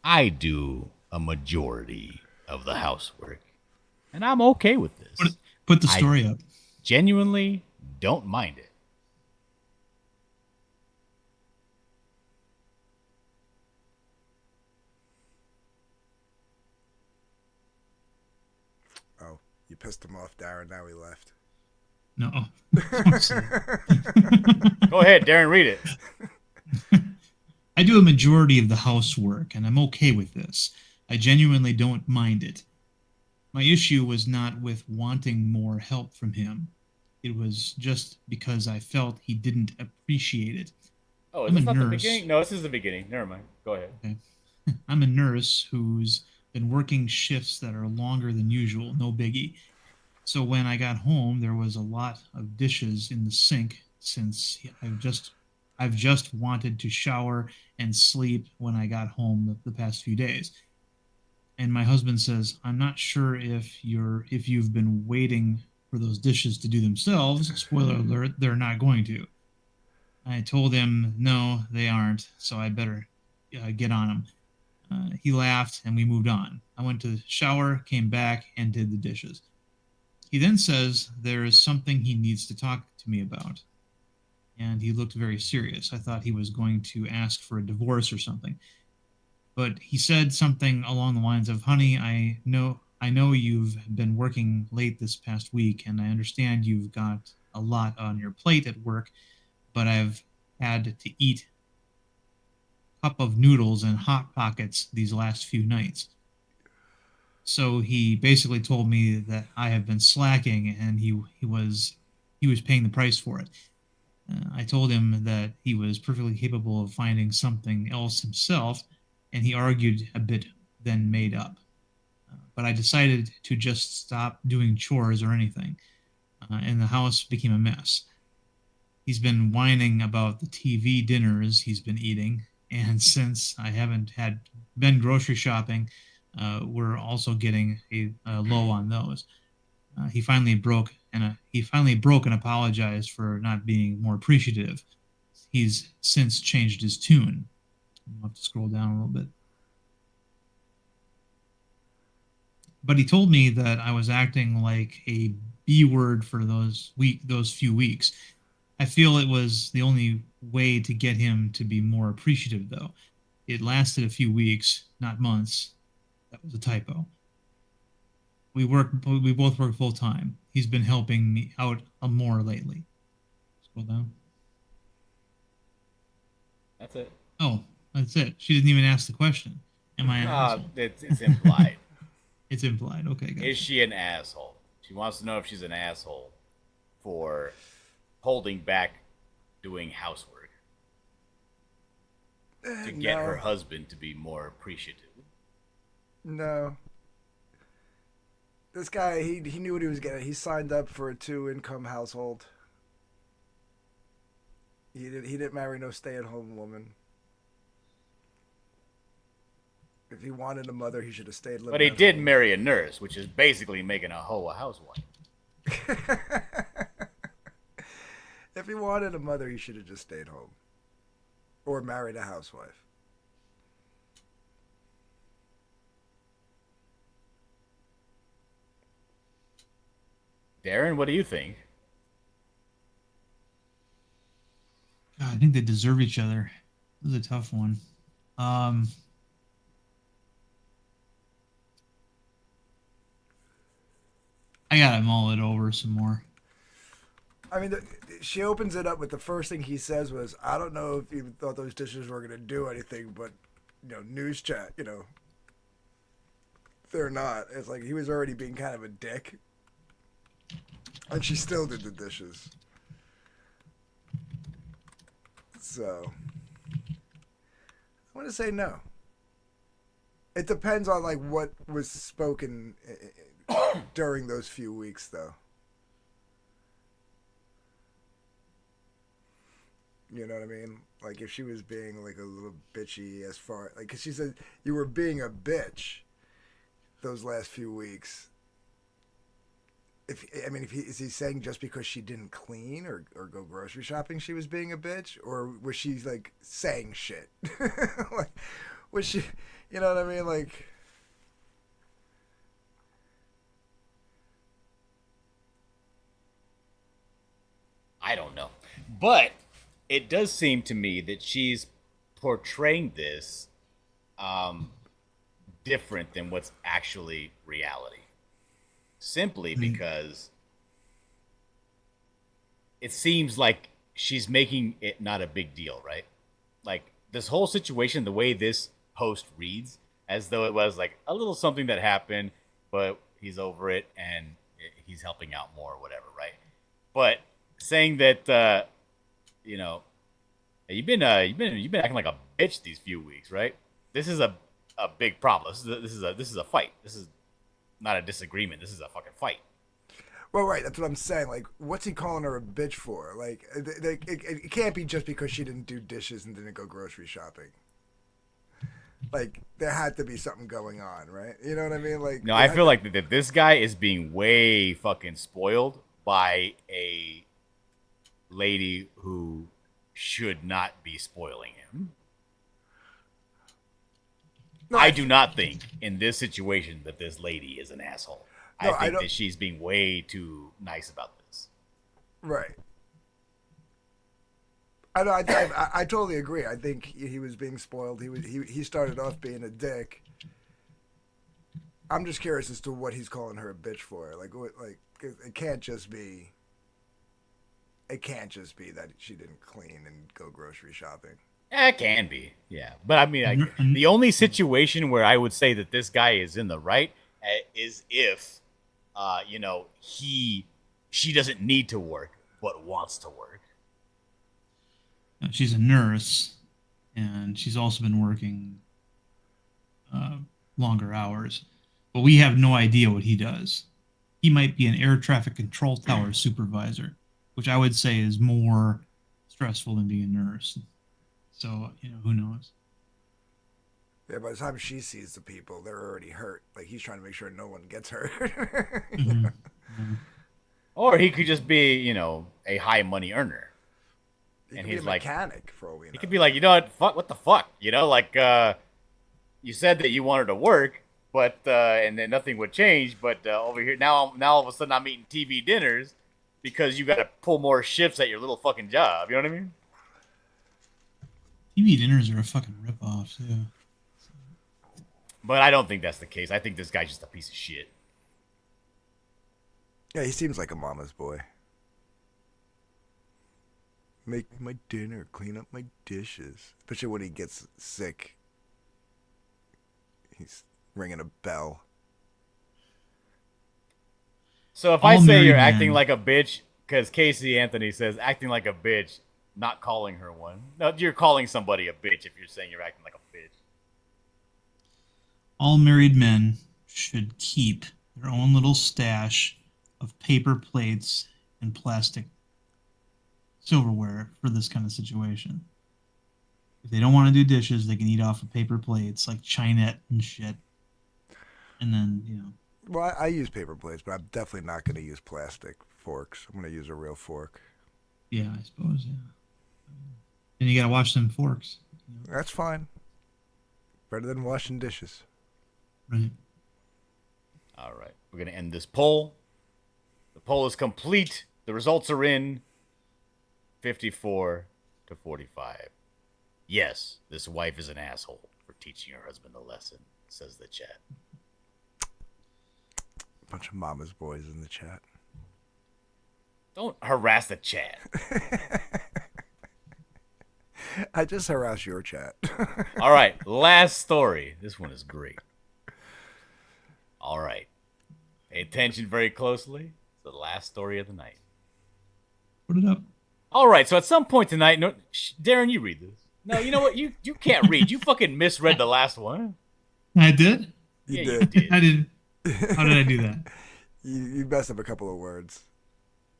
I do a majority of the housework, and I'm okay with this. Put the story up. Genuinely don't mind it. Oh, you pissed him off, Darren. Now he left. No. Go ahead, Darren, read it. I do a majority of the housework, and I'm okay with this. I genuinely don't mind it. My issue was not with wanting more help from him. It was just because I felt he didn't appreciate it. Oh, is this not the beginning? No, this is the beginning. Never mind. Go ahead. Okay. I'm a nurse who's been working shifts that are longer than usual, no biggie. So when I got home, there was a lot of dishes in the sink since I've just wanted to shower and sleep when I got home the past few days. And my husband says, I'm not sure if you've been waiting for those dishes to do themselves. Spoiler alert, they're not going to. I told him, no, they aren't, so I better get on them. He laughed and we moved on. I went to the shower, came back, and did the dishes. He then says there is something he needs to talk to me about. And he looked very serious. I thought he was going to ask for a divorce or something. But he said something along the lines of, honey, I know you've been working late this past week, and I understand you've got a lot on your plate at work, but I've had to eat a cup of noodles and Hot Pockets these last few nights. So he basically told me that I have been slacking, and he was paying the price for it. I told him that he was perfectly capable of finding something else himself, and he argued a bit, then made up. But I decided to just stop doing chores or anything, and the house became a mess. He's been whining about the TV dinners he's been eating, and since I haven't been grocery shopping, we're also getting a low on those. He finally broke and apologized for not being more appreciative. He's since changed his tune. I'll have to scroll down a little bit. But he told me that I was acting like a B word for those few weeks. I feel it was the only way to get him to be more appreciative, though. It lasted a few weeks, not months. That was a typo. We both work full time. He's been helping me out more lately. Scroll down. That's it. Oh, that's it. She didn't even ask the question. Am I an asshole? It's implied. It's implied. Okay, gotcha. Is she an asshole? She wants to know if she's an asshole for holding back doing housework to get her husband to be more appreciative. No. This guy, he knew what he was getting. He signed up for a 2-income household. He didn't marry no stay-at-home woman. If he wanted a mother, he should have stayed living. But he at did home. marry a nurse, which is basically making a hoe a housewife. If he wanted a mother, he should have just stayed home. Or married a housewife. Darren, what do you think? God, I think they deserve each other. This is a tough one. I gotta mull it over some more. I mean, she opens it up with the first thing he says was, I don't know if you thought those dishes were going to do anything, but, news chat, they're not. It's like he was already being kind of a dick. And she still did the dishes. So, I want to say no. It depends on, what was spoken during those few weeks, though. You know what I mean? Like if she was being like a little bitchy as far like, cause she said you were being a bitch those last few weeks. If is he saying just because she didn't clean or go grocery shopping she was being a bitch, or was she like saying shit? Like was she, you know what I mean? Like I don't know, but it does seem to me that she's portraying this um, different than what's actually reality. Simply because it seems like she's making it not a big deal, right? Like this whole situation, the way this post reads, as though it was like a little something that happened, but he's over it and he's helping out more or whatever, right? But saying that, you know, you've been acting like a bitch these few weeks, right? This is a big problem. This is a fight. This is not a disagreement. This is a fucking fight. well, right, that's what I'm saying. Like, what's he calling her a bitch for? Like, it can't be just because she didn't do dishes and didn't go grocery shopping. Like, there had to be something going on, right? You know what I mean? Like, No, I feel like that this guy is being way fucking spoiled by a lady who should not be spoiling him. No, I do not think in this situation that this lady is an asshole. No, I think that she's being way too nice about this. Right. I totally agree. I think he was being spoiled. He started off being a dick. I'm just curious as to what he's calling her a bitch for. Like it can't just be. It can't just be that she didn't clean and go grocery shopping. It can be, yeah. But I mean, the only situation where I would say that this guy is in the right is if, she doesn't need to work but wants to work. She's a nurse, and she's also been working longer hours. But we have no idea what he does. He might be an air traffic control tower supervisor, which I would say is more stressful than being a nurse. So, who knows? Yeah, by the time she sees the people, they're already hurt. Like, he's trying to make sure no one gets hurt. Mm-hmm. Mm-hmm. Or he could just be, a high money earner. He could be a mechanic, for all we know. He could be like, what the fuck? You said that you wanted to work, but, and then nothing would change, but over here, now all of a sudden I'm eating TV dinners because you got to pull more shifts at your little fucking job. You know what I mean? TV dinners are a fucking ripoff, too. But I don't think that's the case. I think this guy's just a piece of shit. Yeah, he seems like a mama's boy. Make my dinner, clean up my dishes. Especially when he gets sick. He's ringing a bell. So if I say you're acting like a bitch, because Casey Anthony says acting like a bitch, not calling her one. No, you're calling somebody a bitch if you're saying you're acting like a bitch. All married men should keep their own little stash of paper plates and plastic silverware for this kind of situation. If they don't want to do dishes, they can eat off of paper plates like Chinette and shit. And then, Well, I use paper plates, but I'm definitely not going to use plastic forks. I'm going to use a real fork. Yeah, I suppose, yeah. And you got to wash them forks. That's fine. Better than washing dishes. Right. All right. We're going to end this poll. The poll is complete. The results are in 54 to 45. Yes, this wife is an asshole for teaching her husband a lesson, says the chat. Bunch of mama's boys in the chat. Don't harass the chat. I just harass your chat. All right, last story. This one is great. All right. Pay attention very closely. It's the last story of the night. Put it up. All right, so at some point tonight, Darren, you read this. No, you know what? You can't read. You fucking misread the last one. I did? Yeah, you did. I did. How did I do that? You messed up a couple of words.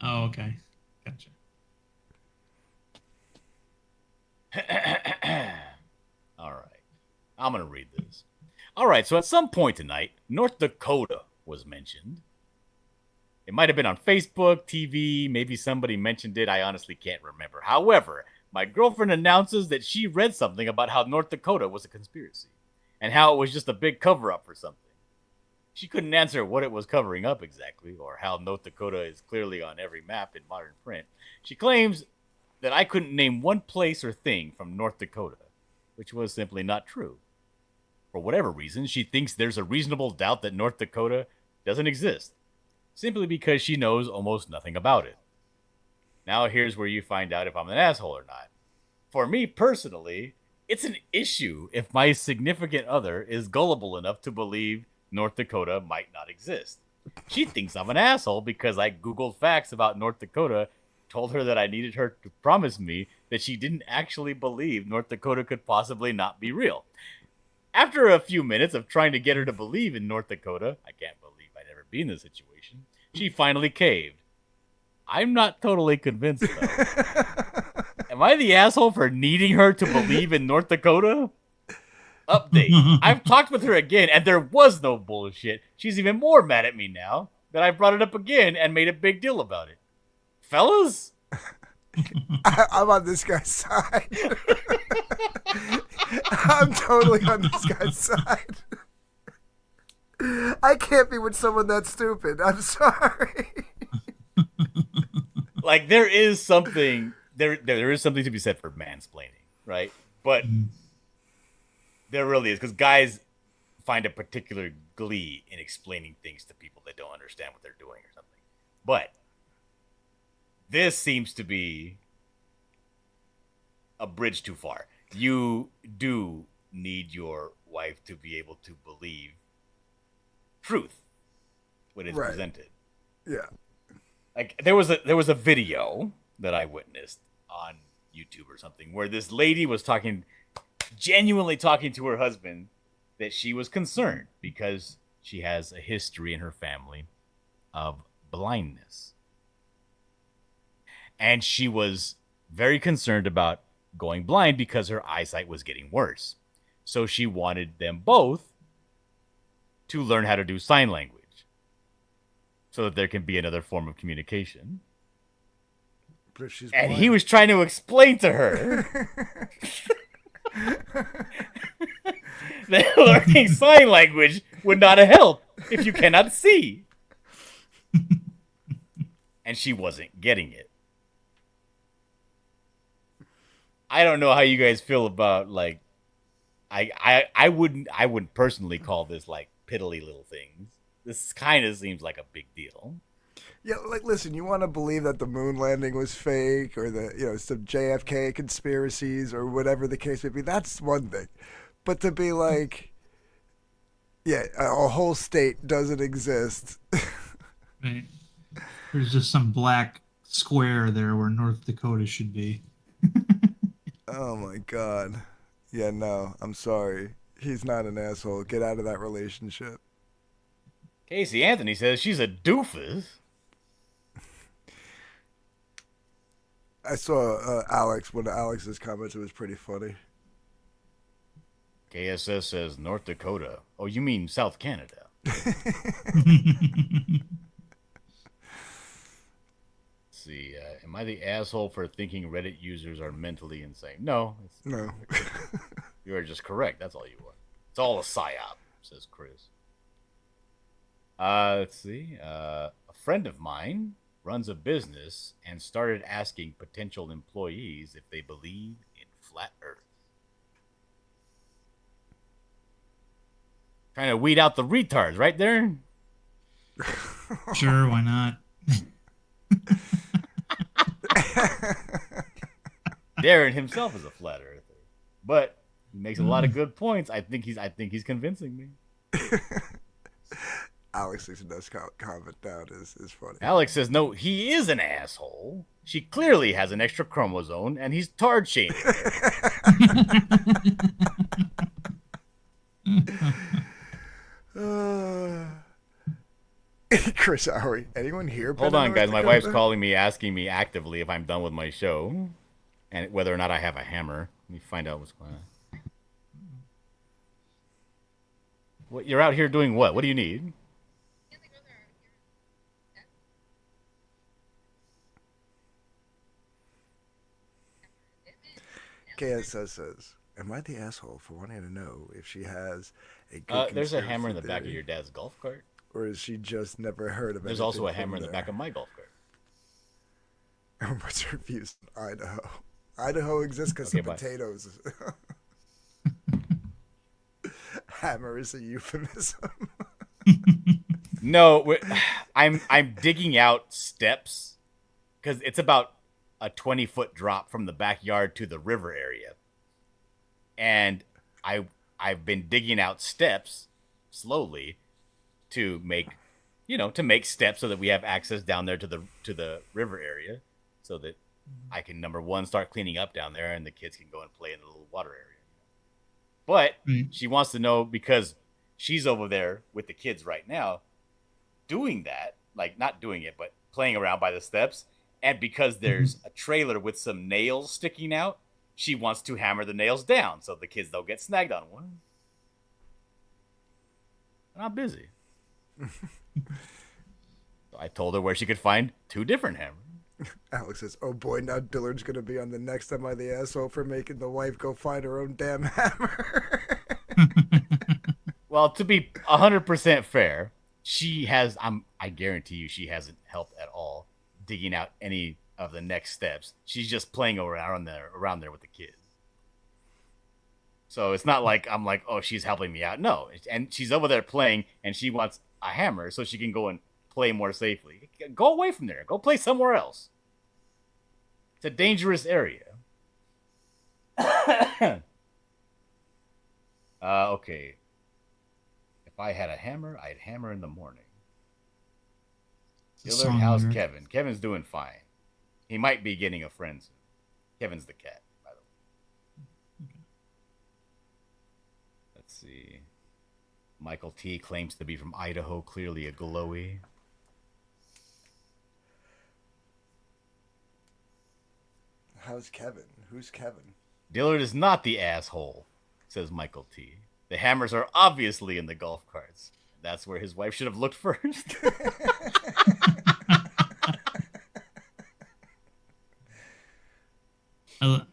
Oh, okay. Gotcha. All right. I'm going to read this. All right. So at some point tonight, North Dakota was mentioned. It might have been on Facebook, TV. Maybe somebody mentioned it. I honestly can't remember. However, my girlfriend announces that she read something about how North Dakota was a conspiracy and how it was just a big cover-up for something. She couldn't answer what it was covering up exactly, or how North Dakota is clearly on every map in modern print. She claims that I couldn't name one place or thing from North Dakota, which was simply not true. For whatever reason, she thinks there's a reasonable doubt that North Dakota doesn't exist, simply because she knows almost nothing about it. Now here's where you find out if I'm an asshole or not. For me personally, it's an issue if my significant other is gullible enough to believe North Dakota might not exist. She thinks I'm an asshole because I Googled facts about North Dakota, told her that I needed her to promise me that she didn't actually believe North Dakota could possibly not be real. After a few minutes of trying to get her to believe in North Dakota, I can't believe I'd ever be in this situation, she finally caved. I'm not totally convinced, though. Am I the asshole for needing her to believe in North Dakota? Update. I've talked with her again, and there was no bullshit. She's even more mad at me now that I brought it up again and made a big deal about it. Fellas? I'm on this guy's side. I'm totally on this guy's side. I can't be with someone that stupid. I'm sorry. Like, there is something to be said for mansplaining, right? But there really is, because guys find a particular glee in explaining things to people that don't understand what they're doing or something. But this seems to be a bridge too far. You do need your wife to be able to believe truth when it's presented. Yeah. Like there was a video that I witnessed on YouTube or something where this lady was genuinely talking to her husband that she was concerned because she has a history in her family of blindness. And she was very concerned about going blind because her eyesight was getting worse. So she wanted them both to learn how to do sign language so that there can be another form of communication. But she's and blind. He was trying to explain to her that learning sign language would not help if you cannot see. And she wasn't getting it. I don't know how you guys feel about, like, I wouldn't personally call this like piddly little things. This kind of seems like a big deal. Yeah, like, listen, you want to believe that the moon landing was fake or some JFK conspiracies or whatever the case may be. That's one thing. But to be like, yeah, a whole state doesn't exist. Right. There's just some black square there where North Dakota should be. Oh my God. Yeah, no, I'm sorry. He's not an asshole. Get out of that relationship. Casey Anthony says she's a doofus. I saw Alex, one of Alex's comments. It was pretty funny. KSS says North Dakota. Oh, you mean South Canada. See, am I the asshole for thinking Reddit users are mentally insane? No. No. You are just correct. That's all you are. It's all a psyop, says Chris. Let's see. A friend of mine runs a business and started asking potential employees if they believe in flat Earth. Trying to weed out the retards, right there? Sure, why not? Darren himself is a flat earther, but he makes a lot of good points. I think he's convincing me. Alex thinks this comment down is funny. Alex says no, he is an asshole. She clearly has an extra chromosome, and he's tard shaming her. Chris Howie, anyone here? Hold on, guys. My wife's calling me, asking me actively if I'm done with my show, and whether or not I have a hammer. Let me find out what's going on. What, you're out here doing what? What do you need? KSS says, "Am I the asshole for wanting to know if she has a good There's a hammer in the conspiracy back of your theory, dad's golf cart. or has she just never heard of it? There's also a hammer in the back of my golf cart. And what's her views on Idaho? Idaho exists because Okay, of bye. potatoes. Hammer is a euphemism. No, I'm digging out steps because it's about a 20-foot drop from the backyard to the river area, and I've been digging out steps slowly to make steps so that we have access down there to the river area, so that I can, number one, start cleaning up down there, and the kids can go and play in the little water area. But she wants to know, because she's over there with the kids right now doing that, like not doing it, but playing around by the steps. And because there's a trailer with some nails sticking out, she wants to hammer the nails down so the kids don't get snagged on one. And I'm busy. So I told her where she could find 2 different hammers. Alex says, "Oh boy, now Dillard's gonna be on the next Am I the Asshole for making the wife go find her own damn hammer." Well, to be 100% fair, she has. I guarantee you, she hasn't helped at all digging out any of the next steps. She's just playing around there with the kids. So it's not like I'm like, oh, she's helping me out. No, and she's over there playing, and she wants a hammer so she can go and play more safely. Go away from there. Go play somewhere else. It's a dangerous area. Okay. If I had a hammer, I'd hammer in the morning. Dillard, how's Kevin? Kevin's doing fine. He might be getting a friend soon. Kevin's the cat, by the way. Let's see. Michael T claims to be from Idaho, clearly a glowy. How's Kevin? Who's Kevin? Dillard is not the asshole, says Michael T. The hammers are obviously in the golf carts. That's where his wife should have looked first.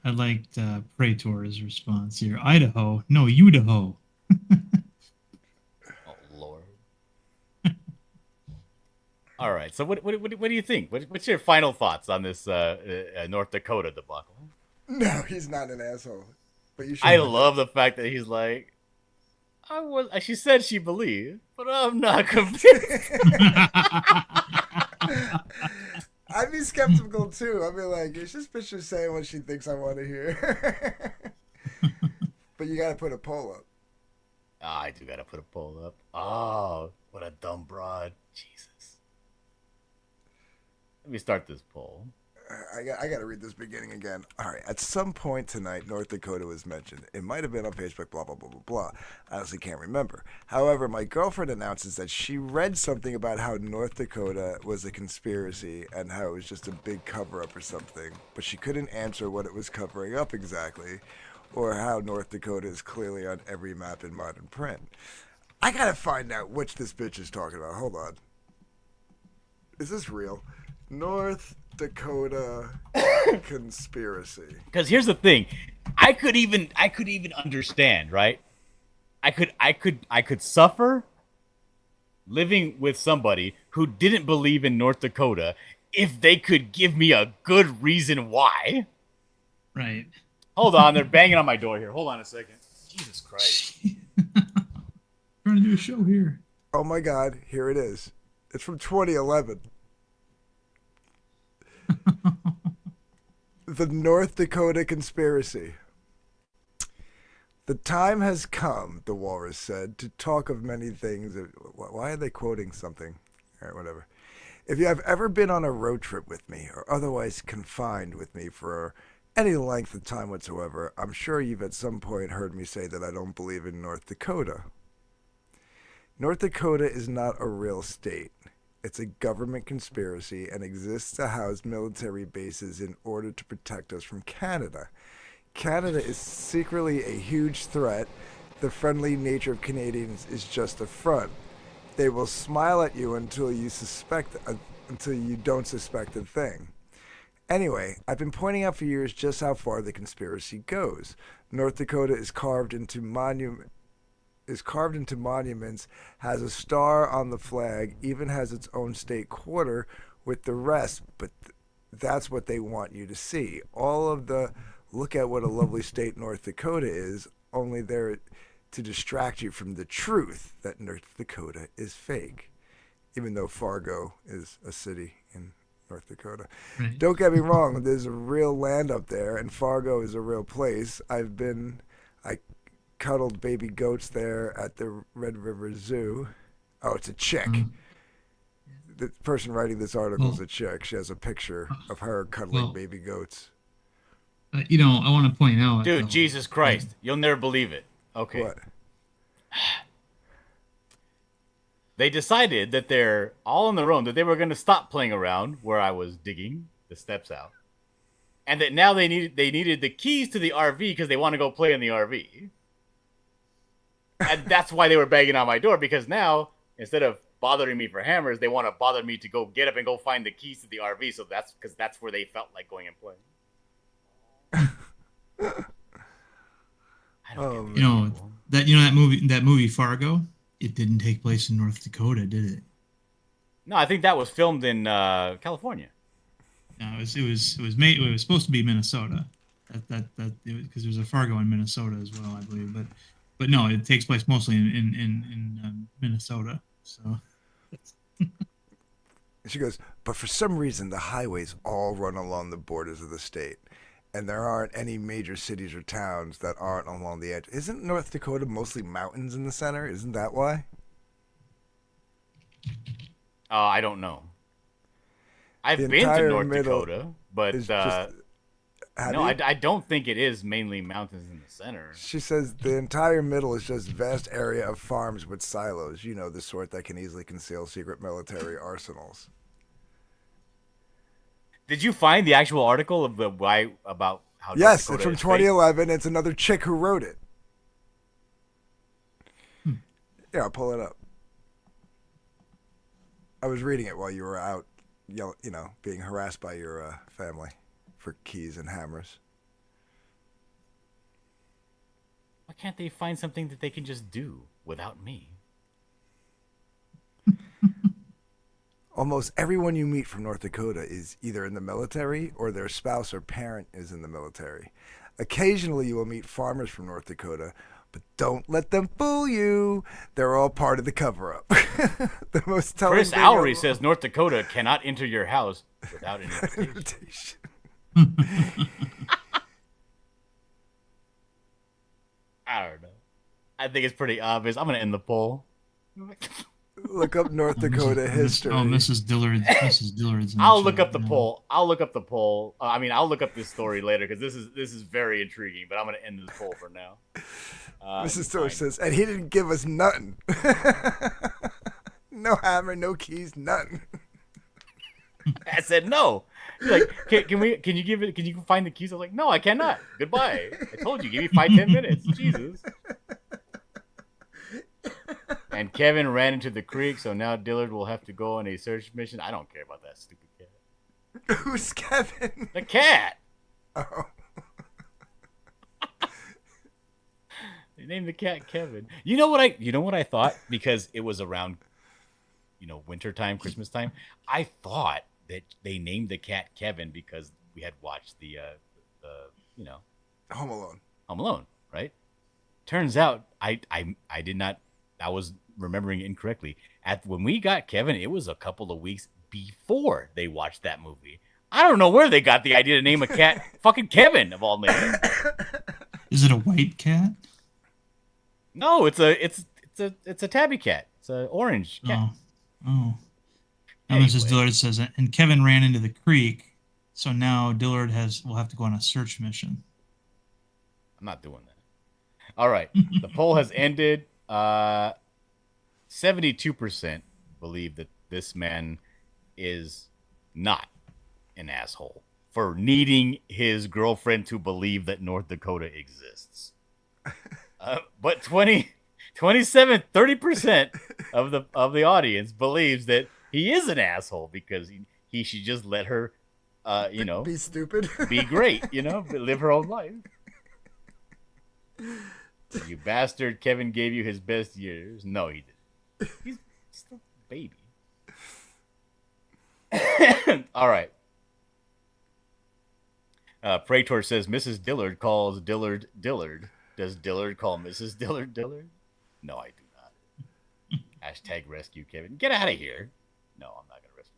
I liked Praetor's response here. Idaho, no, Idaho. Oh Lord! All right, so what do you think? What's your final thoughts on this North Dakota debacle? No, he's not an asshole. But you should. I love the fact that he's like, she said she believed, but I'm not convinced. I'd be skeptical too. I'd be like, is this bitch just saying what she thinks I want to hear? But you gotta put a poll up. I do gotta put a poll up. Oh, what a dumb broad. Jesus. Let me start this poll. I got to read this beginning again. All right. At some point tonight, North Dakota was mentioned. It might have been on Facebook, blah, blah, blah, blah, blah. I honestly can't remember. However, my girlfriend announces that she read something about how North Dakota was a conspiracy and how it was just a big cover-up or something. But she couldn't answer what it was covering up exactly, or how North Dakota is clearly on every map in modern print. I got to find out which this bitch is talking about. Hold on. Is this real? North Dakota conspiracy. Because here's the thing, I could even understand, right? I could suffer living with somebody who didn't believe in North Dakota if they could give me a good reason why. Right. Hold on, they're banging on my door here. Hold on a second. Jesus Christ. Trying to do a show here. Oh my God, here it is. It's from 2011. The North Dakota conspiracy. The time has come, the walrus said, to talk of many things. Why are they quoting something? All right, whatever. If you have ever been on a road trip with me or otherwise confined with me for any length of time whatsoever, I'm sure you've at some point heard me say that I don't believe in North Dakota. North Dakota is not a real state. It's a government conspiracy and exists to house military bases in order to protect us from Canada. Canada is secretly a huge threat. The friendly nature of Canadians is just a front. They will smile at you until until you don't suspect a thing. Anyway, I've been pointing out for years just how far the conspiracy goes. North Dakota is carved into monuments, has a star on the flag, even has its own state quarter with the rest, but that's what they want you to see. All of the look at what a lovely state North Dakota is, only there to distract you from the truth that North Dakota is fake, even though Fargo is a city in North Dakota. Right. Don't get me wrong, there's a real land up there, and Fargo is a real place. I cuddled baby goats there at the Red River Zoo. Oh, it's a chick. The person writing this article is a chick. She has a picture of her cuddling baby goats. I want to point out, Dude, Jesus Christ, you'll never believe it. Okay. What? They decided that they're all on their own, that they were going to stop playing around where I was digging the steps out, and that now they needed the keys to the RV because they want to go play in the RV. And that's why they were banging on my door, because now, instead of bothering me for hammers, they want to bother me to go get up and go find the keys to the RV. So that's because that's where they felt like going and playing. I don't get that movie Fargo. It didn't take place in North Dakota, did it? No, I think that was filmed in California. No, it was supposed to be Minnesota. Because there's a Fargo in Minnesota as well, I believe. But no, it takes place mostly in Minnesota. So. She goes, but for some reason the highways all run along the borders of the state, and there aren't any major cities or towns that aren't along the edge. Isn't North Dakota mostly mountains in the center? Isn't that why? I don't know. I've been to North Dakota, but I don't think it is mainly mountains in the center. She says the entire middle is just vast area of farms with silos, the sort that can easily conceal secret military arsenals. Did you find the actual article of about how? Yes, North it's from Dakota 2011. It's another chick who wrote it. Yeah, I'll pull it up. I was reading it while you were out, being harassed by your family for keys and hammers. Why can't they find something that they can just do without me? Almost everyone you meet from North Dakota is either in the military or their spouse or parent is in the military. Occasionally you will meet farmers from North Dakota, but don't let them fool you. They're all part of the cover-up. The most telling Chris thing Lowry says North Dakota cannot enter your house without an invitation. I don't know. I think it's pretty obvious. I'm going to end the poll. Look up North Dakota history. Mrs. Dillard's. I'll look up the poll. I'll look up the poll. I'll look up this story later because this is very intriguing. But I'm going to end this poll for now. Mrs. Dillard says, and he didn't give us nothing. No hammer, no keys, nothing. I said no. He's like, can you find the keys? I was like, no, I cannot. Goodbye. I told you, give me 5-10 minutes. Jesus. And Kevin ran into the creek, so now Dillard will have to go on a search mission. I don't care about that stupid cat. Who's Kevin? The cat. Oh. They named the cat Kevin. You know what I thought? Because it was around, wintertime, Christmas time. I thought that they named the cat Kevin because we had watched the Home Alone. Home Alone, right? Turns out I did not. I was remembering incorrectly. When we got Kevin, it was a couple of weeks before they watched that movie. I don't know where they got the idea to name a cat fucking Kevin of all names. Is it a white cat? No, it's a tabby cat. It's an orange cat. Oh. Now Anyway. Mrs. Dillard says, and Kevin ran into the creek, so now Dillard will have to go on a search mission. I'm not doing that. All right. The poll has ended. 72% believe that this man is not an asshole. for needing his girlfriend to believe that North Dakota exists. But 30% of the audience believes that he is an asshole because he should just let her, be stupid, be great, live her own life. You bastard! Kevin gave you his best years. No, he didn't. He's still a baby. All right. Praetor says Mrs. Dillard calls Dillard Dillard. Does Dillard call Mrs. Dillard Dillard? No, I do not. Hashtag rescue Kevin. Get out of here. No, I'm not going to rescue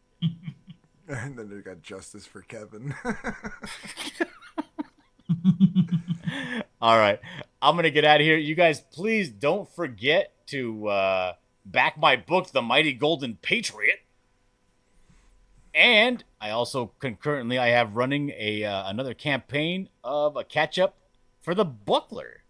Kevin. And then they got justice for Kevin. All right. I'm going to get out of here. You guys, please don't forget to back my book, The Mighty Golden Patriot. And I also concurrently I have running another campaign of a catch-up for the Buckler,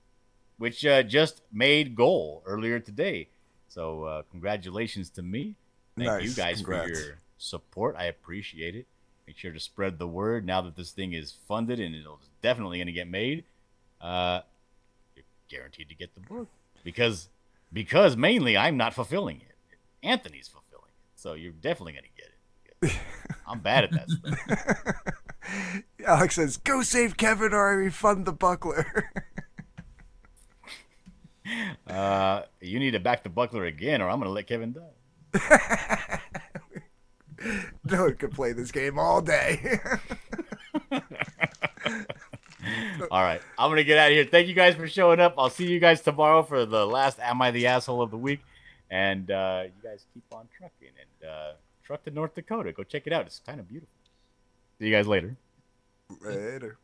which just made goal earlier today. So congratulations to me. Thank you guys for your support. I appreciate it. Make sure to spread the word now that this thing is funded and it's definitely going to get made. You're guaranteed to get the book because mainly I'm not fulfilling it. Anthony's fulfilling it. So you're definitely going to get it. I'm bad at that stuff. Alex says, "Go save Kevin or I refund the Buckler." You need to back the Buckler again, or I'm going to let Kevin die. No one could play this game all day. All right, I'm going to get out of here. Thank you guys for showing up. I'll see you guys tomorrow for the last Am I the Asshole of the Week. And you guys keep on trucking and truck to North Dakota. Go check it out. It's kind of beautiful. See you guys later. Later.